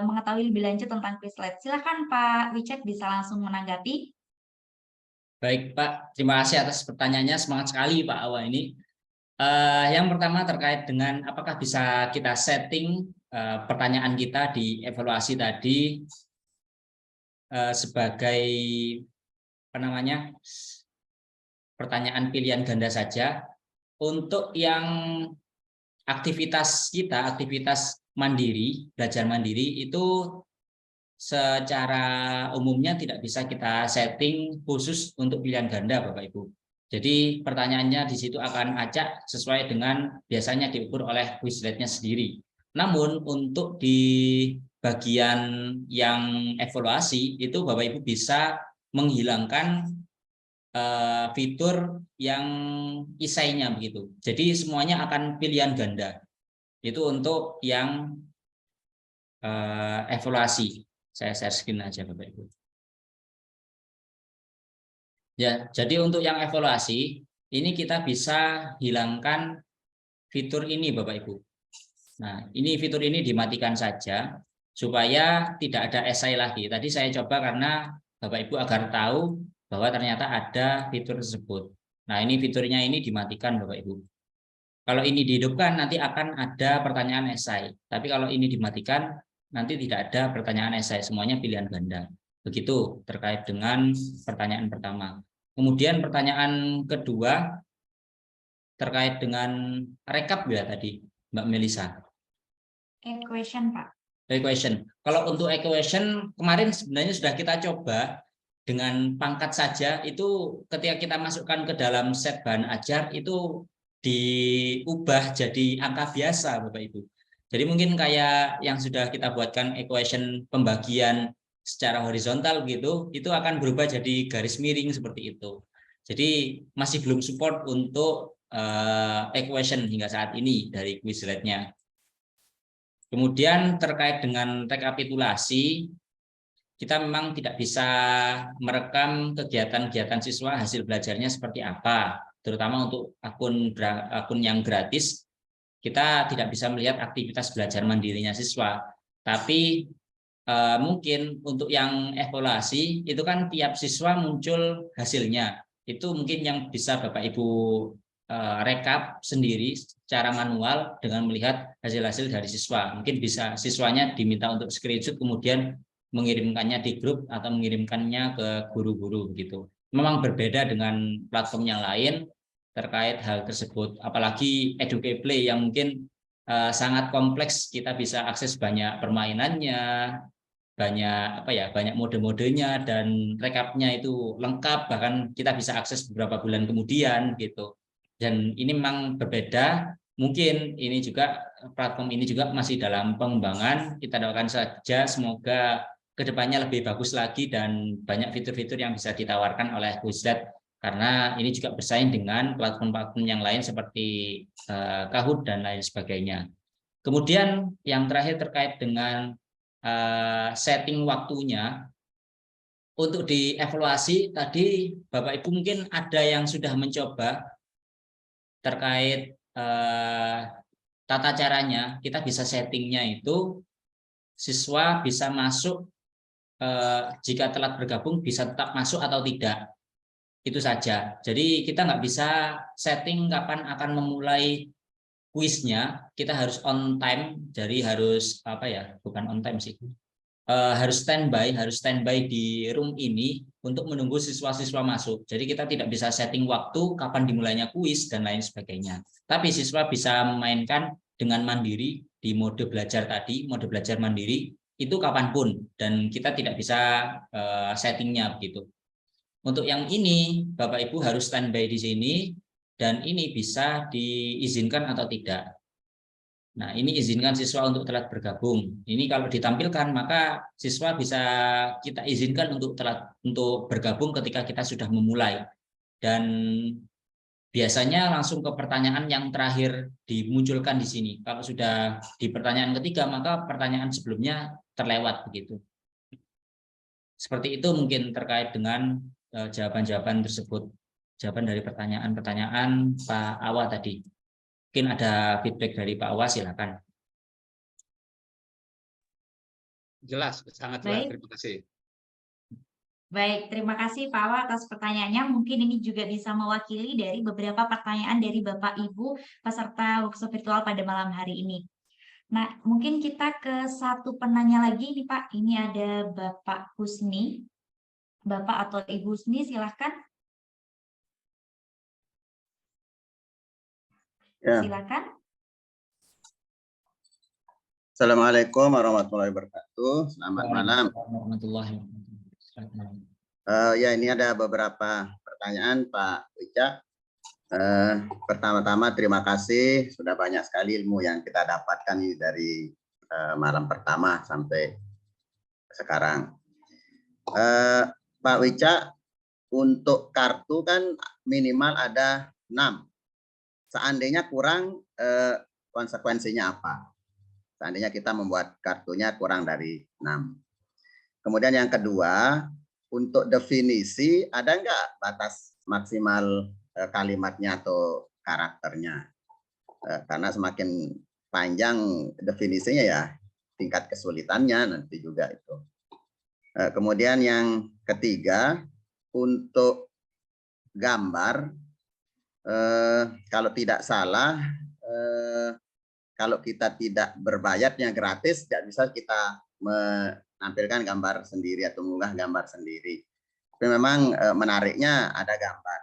mengetahui lebih lanjut tentang Quizlet. Silakan Pak Wicak bisa langsung menanggapi. Baik Pak, terima kasih atas pertanyaannya. Semangat sekali Pak Awa ini. Yang pertama terkait dengan apakah bisa kita setting pertanyaan kita di evaluasi tadi sebagai apa namanya, pertanyaan pilihan ganda saja. Untuk yang aktivitas kita, aktivitas mandiri, belajar mandiri itu secara umumnya tidak bisa kita setting khusus untuk pilihan ganda Bapak Ibu. Jadi pertanyaannya di situ akan acak sesuai dengan biasanya diukur oleh Quizlet-nya sendiri. Namun untuk di bagian yang evaluasi itu Bapak Ibu bisa menghilangkan fitur yang isainya begitu. Jadi semuanya akan pilihan ganda. Itu untuk yang evaluasi. Saya share screen aja Bapak Ibu. Ya, jadi untuk yang evaluasi ini kita bisa hilangkan fitur ini Bapak Ibu. Nah, ini fitur ini dimatikan saja supaya tidak ada esai lagi. Tadi saya coba karena Bapak Ibu agar tahu bahwa ternyata ada fitur tersebut. Nah, ini fiturnya ini dimatikan Bapak Ibu. Kalau ini dihidupkan nanti akan ada pertanyaan esai. Tapi kalau ini dimatikan nanti tidak ada pertanyaan esai, semuanya pilihan ganda. Begitu terkait dengan pertanyaan pertama. Kemudian pertanyaan kedua terkait dengan rekap ya tadi Mbak Melisa. Equation Pak. Equation. Kalau untuk equation kemarin sebenarnya sudah kita coba dengan pangkat saja, itu ketika kita masukkan ke dalam set bahan ajar itu diubah jadi angka biasa Bapak Ibu. Jadi mungkin kayak yang sudah kita buatkan equation pembagian secara horizontal gitu, itu akan berubah jadi garis miring seperti itu. Jadi masih belum support untuk equation hingga saat ini dari Quizlet-nya. Kemudian terkait dengan rekapitulasi, kita memang tidak bisa merekam kegiatan-kegiatan siswa hasil belajarnya seperti apa, terutama untuk akun yang gratis. Kita tidak bisa melihat aktivitas belajar mandirinya siswa, tapi mungkin untuk yang evaluasi itu kan tiap siswa muncul hasilnya, itu mungkin yang bisa Bapak Ibu rekap sendiri secara manual dengan melihat hasil-hasil dari siswa. Mungkin bisa siswanya diminta untuk screenshot kemudian mengirimkannya di grup atau mengirimkannya ke guru-guru begitu. Memang berbeda dengan platform yang lain terkait hal tersebut. Apalagi EduCaply yang mungkin sangat kompleks, kita bisa akses banyak permainannya, banyak mode-modenya, dan rekapnya itu lengkap, bahkan kita bisa akses beberapa bulan kemudian gitu. Dan ini memang berbeda. Mungkin ini juga platform ini juga masih dalam pengembangan. Kita doakan saja semoga kedepannya lebih bagus lagi dan banyak fitur-fitur yang bisa ditawarkan oleh Quizlet, karena ini juga bersaing dengan platform-platform yang lain seperti Kahoot dan lain sebagainya. Kemudian yang terakhir terkait dengan setting waktunya untuk dievaluasi tadi Bapak Ibu mungkin ada yang sudah mencoba terkait tata caranya. Kita bisa settingnya itu siswa bisa masuk jika telat bergabung bisa tetap masuk atau tidak, itu saja. Jadi kita nggak bisa setting kapan akan memulai kuisnya, kita harus on time, jadi harus bukan on time sih, harus standby di room ini untuk menunggu siswa-siswa masuk. Jadi kita tidak bisa setting waktu kapan dimulainya kuis dan lain sebagainya. Tapi siswa bisa memainkan dengan mandiri di mode belajar tadi, mode belajar mandiri itu kapanpun, dan kita tidak bisa settingnya begitu. Untuk yang ini Bapak Ibu harus standby di sini dan ini bisa diizinkan atau tidak. Nah, ini izinkan siswa untuk telat bergabung. Ini kalau ditampilkan, maka siswa bisa kita izinkan untuk bergabung ketika kita sudah memulai. Dan biasanya langsung ke pertanyaan yang terakhir dimunculkan di sini. Kalau sudah di pertanyaan ketiga, maka pertanyaan sebelumnya terlewat begitu. Seperti itu mungkin terkait dengan jawaban-jawaban tersebut. Jawaban dari pertanyaan-pertanyaan Pak Awa tadi. Mungkin ada feedback dari Pak Awa, silakan. Jelas, sangat jelas. Baik. Terima kasih. Baik, terima kasih Pak Awa atas pertanyaannya. Mungkin ini juga bisa mewakili dari beberapa pertanyaan dari Bapak Ibu peserta workshop virtual pada malam hari ini. Nah, mungkin kita ke satu penanya lagi nih Pak. Ini ada Bapak Husni. Bapak atau Ibu Husni, silahkan. Ya. Silakan. Assalamualaikum warahmatullahi wabarakatuh. Selamat malam. Warahmatullahi wabarakatuh. Ya, ini ada beberapa pertanyaan Pak Wicak. Pertama-tama terima kasih, sudah banyak sekali ilmu yang kita dapatkan ini dari malam pertama sampai sekarang. Pak Wicak, untuk kartu kan minimal ada 6. Seandainya kurang, konsekuensinya apa? Seandainya kita membuat kartunya kurang dari 6. Kemudian yang kedua, untuk definisi ada nggak batas maksimal kalimatnya atau karakternya? Karena semakin panjang definisinya ya tingkat kesulitannya nanti juga itu. Kemudian yang ketiga, untuk gambar, kalau tidak salah, kalau kita tidak berbayarnya gratis, tidak bisa kita menampilkan gambar sendiri atau mengunggah gambar sendiri. Tapi memang menariknya ada gambar.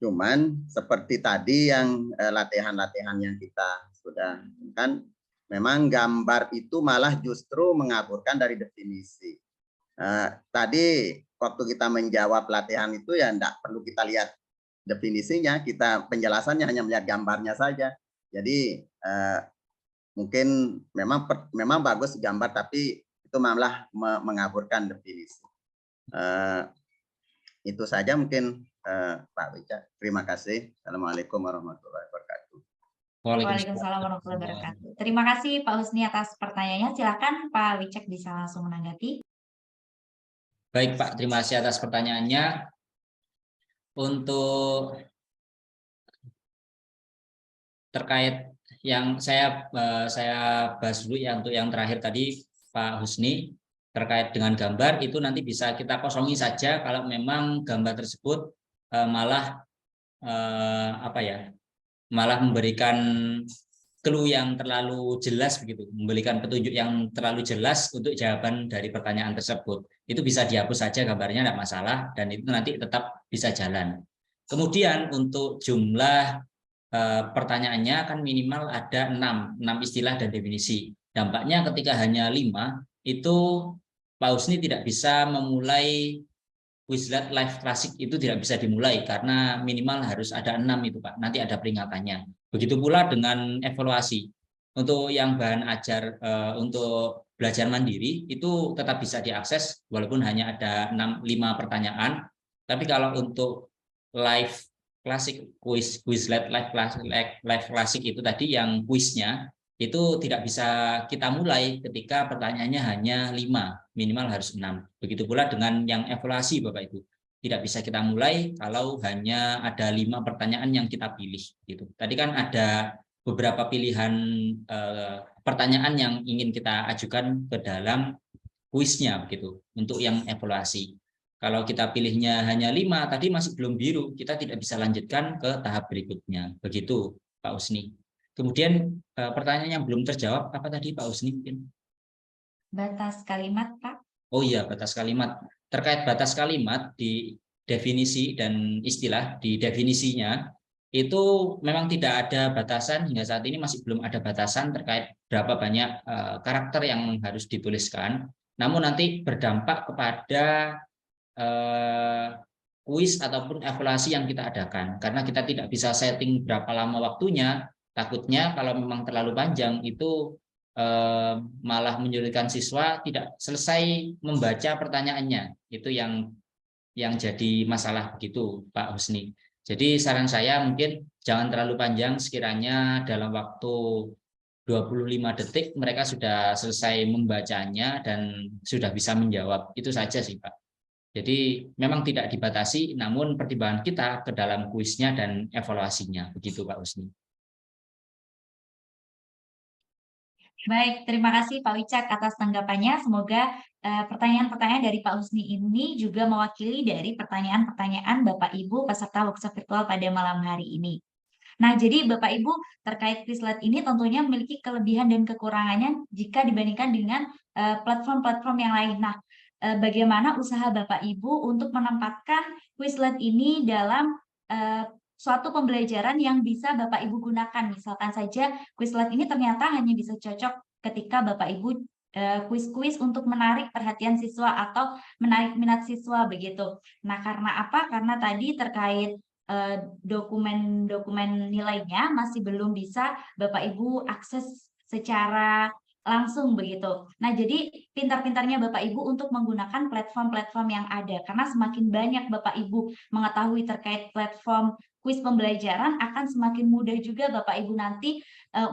Cuman seperti tadi yang latihan-latihan yang kita sudah kan, memang gambar itu malah justru mengaburkan dari definisi. Tadi waktu kita menjawab latihan itu ya enggak perlu kita lihat definisinya, kita penjelasannya hanya melihat gambarnya saja. Jadi mungkin memang bagus gambar, tapi itu malah mengaburkan definisi. Itu saja mungkin Pak Wicak. Terima kasih. Assalamualaikum warahmatullahi wabarakatuh. Waalaikumsalam warahmatullahi wabarakatuh. Terima kasih Pak Husni atas pertanyaannya. Silakan Pak Wicak bisa langsung menanggapi. Baik Pak, terima kasih atas pertanyaannya. Untuk terkait yang saya bahas dulu ya, untuk yang terakhir tadi Pak Husni, terkait dengan gambar itu nanti bisa kita kosongi saja kalau memang gambar tersebut malah malah memberikan clue yang terlalu jelas begitu, memberikan petunjuk yang terlalu jelas untuk jawaban dari pertanyaan tersebut. Itu bisa dihapus saja gambarnya, tidak masalah, dan itu nanti tetap bisa jalan. Kemudian untuk jumlah pertanyaannya kan minimal ada 6 istilah dan definisi. Dampaknya ketika hanya 5 itu Pak Husni tidak bisa memulai Quizlet Live Classic, itu tidak bisa dimulai karena minimal harus ada 6 itu Pak. Nanti ada peringatannya. Begitu pula dengan evaluasi. Untuk yang bahan ajar untuk belajar mandiri itu tetap bisa diakses walaupun hanya ada 5 pertanyaan. Tapi kalau untuk live Classic Quizlet Live Classic itu tadi yang kuisnya itu tidak bisa kita mulai ketika pertanyaannya hanya 5, minimal harus 6. Begitu pula dengan yang evaluasi Bapak Ibu. Tidak bisa kita mulai kalau hanya ada 5 pertanyaan yang kita pilih gitu. Tadi kan ada beberapa pilihan pertanyaan yang ingin kita ajukan ke dalam kuisnya begitu untuk yang evaluasi. Kalau kita pilihnya hanya 5, tadi masih belum biru, kita tidak bisa lanjutkan ke tahap berikutnya. Begitu Pak Husni. Kemudian pertanyaan yang belum terjawab apa tadi Pak Husni? Batas kalimat Pak. Oh iya, batas kalimat. Terkait batas kalimat di definisi dan istilah, di definisinya itu memang tidak ada batasan, hingga saat ini masih belum ada batasan terkait berapa banyak karakter yang harus dituliskan. Namun nanti berdampak kepada kuis ataupun evaluasi yang kita adakan. Karena kita tidak bisa setting berapa lama waktunya, takutnya kalau memang terlalu panjang itu malah menyulitkan siswa tidak selesai membaca pertanyaannya. Itu yang jadi masalah begitu, Pak Husni. Jadi saran saya mungkin jangan terlalu panjang, sekiranya dalam waktu 25 detik mereka sudah selesai membacanya dan sudah bisa menjawab. Itu saja sih, Pak. Jadi memang tidak dibatasi, namun pertimbangan kita ke dalam kuisnya dan evaluasinya. Begitu, Pak Husni. Baik, terima kasih Pak Wicak atas tanggapannya. Semoga pertanyaan-pertanyaan dari Pak Husni ini juga mewakili dari pertanyaan-pertanyaan Bapak Ibu peserta workshop virtual pada malam hari ini. Nah, jadi Bapak Ibu terkait Quizlet ini tentunya memiliki kelebihan dan kekurangannya jika dibandingkan dengan platform-platform yang lain. Nah, bagaimana usaha Bapak Ibu untuk menempatkan Quizlet ini dalam suatu pembelajaran yang bisa Bapak Ibu gunakan. Misalkan saja Quizlet ini ternyata hanya bisa cocok ketika Bapak Ibu kuis-kuis untuk menarik perhatian siswa atau menarik minat siswa begitu. Nah, karena apa? Karena tadi terkait dokumen-dokumen nilainya masih belum bisa Bapak Ibu akses secara langsung begitu. Nah, jadi pintar-pintarnya Bapak Ibu untuk menggunakan platform-platform yang ada. Karena semakin banyak Bapak Ibu mengetahui terkait platform kuis pembelajaran, akan semakin mudah juga Bapak Ibu nanti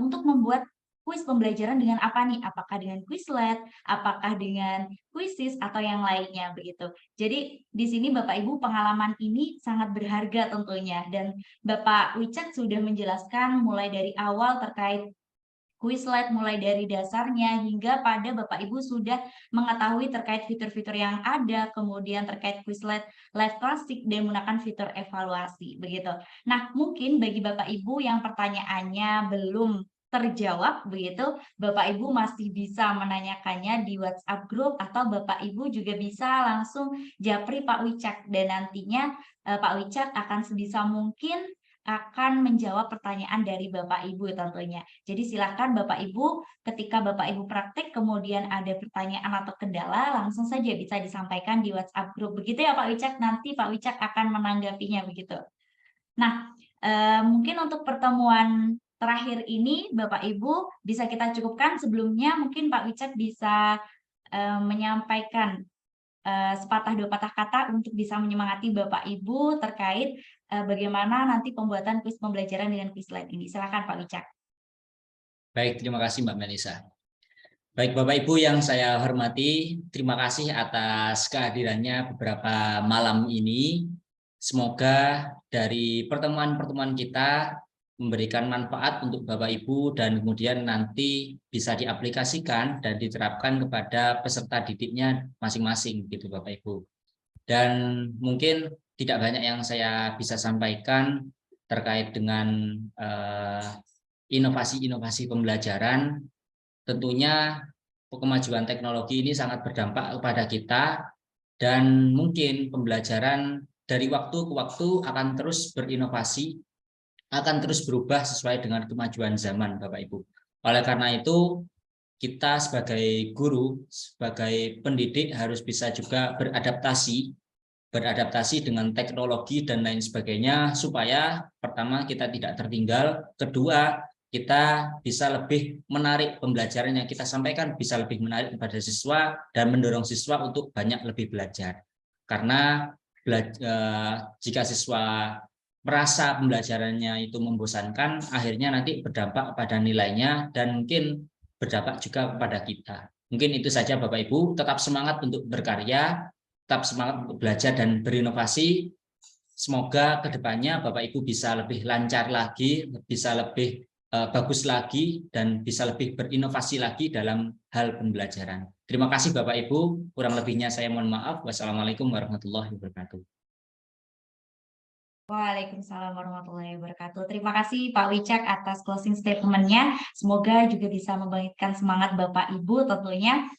untuk membuat kuis pembelajaran dengan apa nih? Apakah dengan Quizlet, apakah dengan Quizizz, atau yang lainnya begitu. Jadi di sini Bapak Ibu pengalaman ini sangat berharga tentunya. Dan Bapak Wicak sudah menjelaskan mulai dari awal terkait Quizlet, mulai dari dasarnya hingga pada Bapak Ibu sudah mengetahui terkait fitur-fitur yang ada, kemudian terkait Quizlet Live Classic dan menggunakan fitur evaluasi begitu. Nah, mungkin bagi Bapak Ibu yang pertanyaannya belum terjawab begitu, Bapak Ibu masih bisa menanyakannya di WhatsApp group atau Bapak Ibu juga bisa langsung japri Pak Wicak dan nantinya Pak Wicak akan sebisa mungkin akan menjawab pertanyaan dari Bapak Ibu tentunya. Jadi silakan Bapak Ibu ketika Bapak Ibu praktek kemudian ada pertanyaan atau kendala langsung saja bisa disampaikan di WhatsApp group. Begitu ya Pak Wicak, nanti Pak Wicak akan menanggapinya begitu. Nah, mungkin untuk pertemuan terakhir ini Bapak Ibu bisa kita cukupkan. Sebelumnya mungkin Pak Wicak bisa menyampaikan sepatah dua patah kata untuk bisa menyemangati Bapak Ibu terkait bagaimana nanti pembuatan kuis pembelajaran dengan Quizlet ini. Silakan Pak Wicak. Baik, terima kasih Mbak Melisa. Baik Bapak Ibu yang saya hormati, terima kasih atas kehadirannya beberapa malam ini. Semoga dari pertemuan-pertemuan kita memberikan manfaat untuk Bapak Ibu dan kemudian nanti bisa diaplikasikan dan diterapkan kepada peserta didiknya masing-masing gitu Bapak Ibu. Dan mungkin tidak banyak yang saya bisa sampaikan terkait dengan inovasi-inovasi pembelajaran. Tentunya kemajuan teknologi ini sangat berdampak kepada kita dan mungkin pembelajaran dari waktu ke waktu akan terus berinovasi, akan terus berubah sesuai dengan kemajuan zaman Bapak Ibu. Oleh karena itu kita sebagai guru, sebagai pendidik harus bisa juga beradaptasi dengan teknologi dan lain sebagainya supaya pertama kita tidak tertinggal, kedua kita bisa lebih menarik pembelajaran yang kita sampaikan, bisa lebih menarik kepada siswa dan mendorong siswa untuk banyak lebih belajar. Karena jika siswa merasa pembelajarannya itu membosankan, akhirnya nanti berdampak pada nilainya dan mungkin berdampak juga kepada kita. Mungkin itu saja Bapak Ibu, tetap semangat untuk berkarya, tetap semangat untuk belajar dan berinovasi. Semoga kedepannya Bapak Ibu bisa lebih lancar lagi, bisa lebih bagus lagi, dan bisa lebih berinovasi lagi dalam hal pembelajaran. Terima kasih Bapak Ibu, kurang lebihnya saya mohon maaf. Wassalamualaikum warahmatullahi wabarakatuh. Waalaikumsalam warahmatullahi wabarakatuh. Terima kasih Pak Wicak atas closing statement-nya. Semoga juga bisa membangkitkan semangat Bapak Ibu tentunya.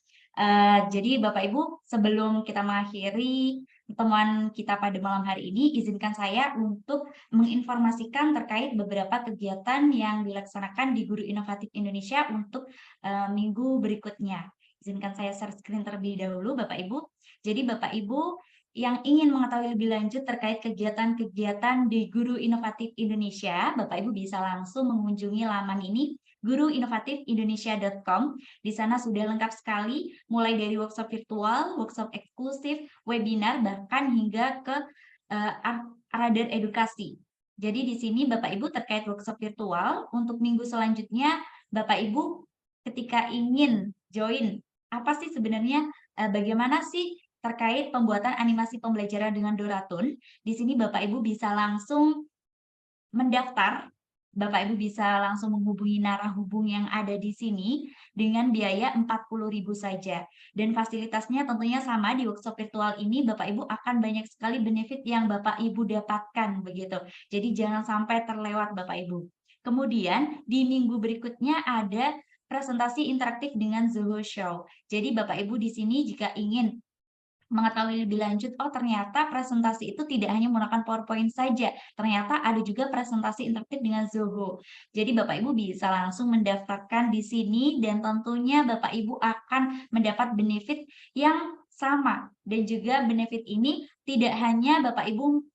Jadi Bapak Ibu, sebelum kita mengakhiri pertemuan kita pada malam hari ini, izinkan saya untuk menginformasikan terkait beberapa kegiatan yang dilaksanakan di Guru Inovatif Indonesia untuk minggu berikutnya. Izinkan saya share screen terlebih dahulu Bapak Ibu. Jadi Bapak Ibu, yang ingin mengetahui lebih lanjut terkait kegiatan-kegiatan di Guru Inovatif Indonesia, Bapak Ibu bisa langsung mengunjungi laman ini guruinovatifindonesian.com. Di sana sudah lengkap sekali, mulai dari workshop virtual, workshop eksklusif, webinar, bahkan hingga ke radar edukasi. Jadi di sini Bapak Ibu terkait workshop virtual, untuk minggu selanjutnya Bapak Ibu ketika ingin join, apa sih sebenarnya, bagaimana sih terkait pembuatan animasi pembelajaran dengan Doratun, di sini Bapak Ibu bisa langsung mendaftar, Bapak Ibu bisa langsung menghubungi narahubung yang ada di sini dengan biaya 40.000 saja. Dan fasilitasnya tentunya sama di workshop virtual ini, Bapak Ibu akan banyak sekali benefit yang Bapak Ibu dapatkan begitu. Jadi jangan sampai terlewat Bapak Ibu. Kemudian di minggu berikutnya ada presentasi interaktif dengan Zoho Show. Jadi Bapak Ibu di sini jika ingin mengetahui lebih lanjut, oh ternyata presentasi itu tidak hanya menggunakan PowerPoint saja, ternyata ada juga presentasi interaktif dengan Zoho. Jadi Bapak Ibu bisa langsung mendaftarkan di sini dan tentunya Bapak Ibu akan mendapat benefit yang sama. Dan juga benefit ini tidak hanya Bapak Ibu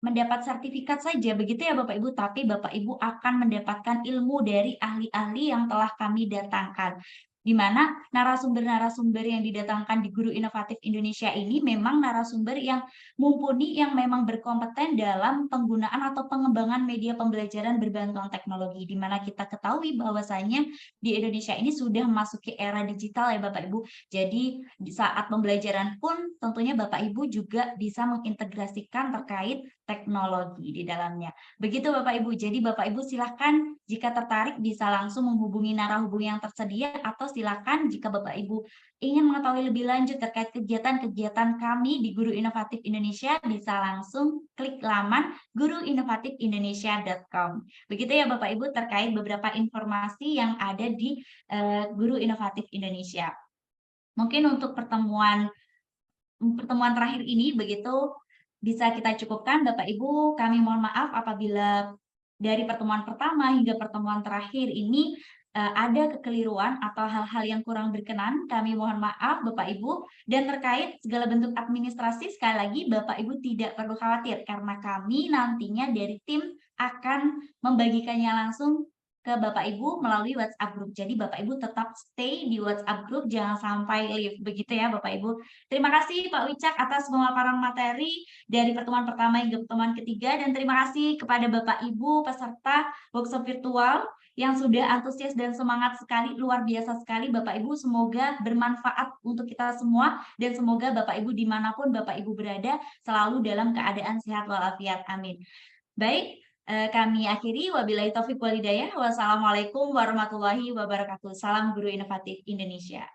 mendapat sertifikat saja, begitu ya Bapak Ibu, tapi Bapak Ibu akan mendapatkan ilmu dari ahli-ahli yang telah kami datangkan. Di mana narasumber-narasumber yang didatangkan di Guru Inovatif Indonesia ini memang narasumber yang mumpuni, yang memang berkompeten dalam penggunaan atau pengembangan media pembelajaran berbantuan teknologi, di mana kita ketahui bahwasanya di Indonesia ini sudah memasuki era digital ya Bapak Ibu. Jadi di saat pembelajaran pun tentunya Bapak Ibu juga bisa mengintegrasikan terkait teknologi di dalamnya. Begitu Bapak Ibu. Jadi Bapak Ibu silakan jika tertarik bisa langsung menghubungi narahubung yang tersedia, atau silakan jika Bapak Ibu ingin mengetahui lebih lanjut terkait kegiatan-kegiatan kami di Guru Inovatif Indonesia, bisa langsung klik laman guruinovatifindonesian.com. Begitu ya Bapak Ibu terkait beberapa informasi yang ada di Guru Inovatif Indonesia. Mungkin untuk pertemuan terakhir ini begitu bisa kita cukupkan Bapak Ibu. Kami mohon maaf apabila dari pertemuan pertama hingga pertemuan terakhir ini ada kekeliruan atau hal-hal yang kurang berkenan. Kami mohon maaf Bapak Ibu. Dan terkait segala bentuk administrasi, sekali lagi Bapak Ibu tidak perlu khawatir, karena kami nantinya dari tim akan membagikannya langsung ke Bapak Ibu melalui WhatsApp group. Jadi Bapak Ibu tetap stay di WhatsApp group, jangan sampai leave. Begitu ya Bapak Ibu. Terima kasih Pak Wicak atas pemaparan materi dari pertemuan pertama hingga pertemuan ketiga, dan terima kasih kepada Bapak Ibu peserta workshop virtual yang sudah antusias dan semangat sekali, luar biasa sekali Bapak Ibu. Semoga bermanfaat untuk kita semua, dan semoga Bapak Ibu dimanapun Bapak Ibu berada selalu dalam keadaan sehat walafiat. Amin. Baik, kami akhiri. Wabillahi taufiq wal hidayah. Wassalamualaikum warahmatullahi wabarakatuh. Salam Guru Inovatif Indonesia.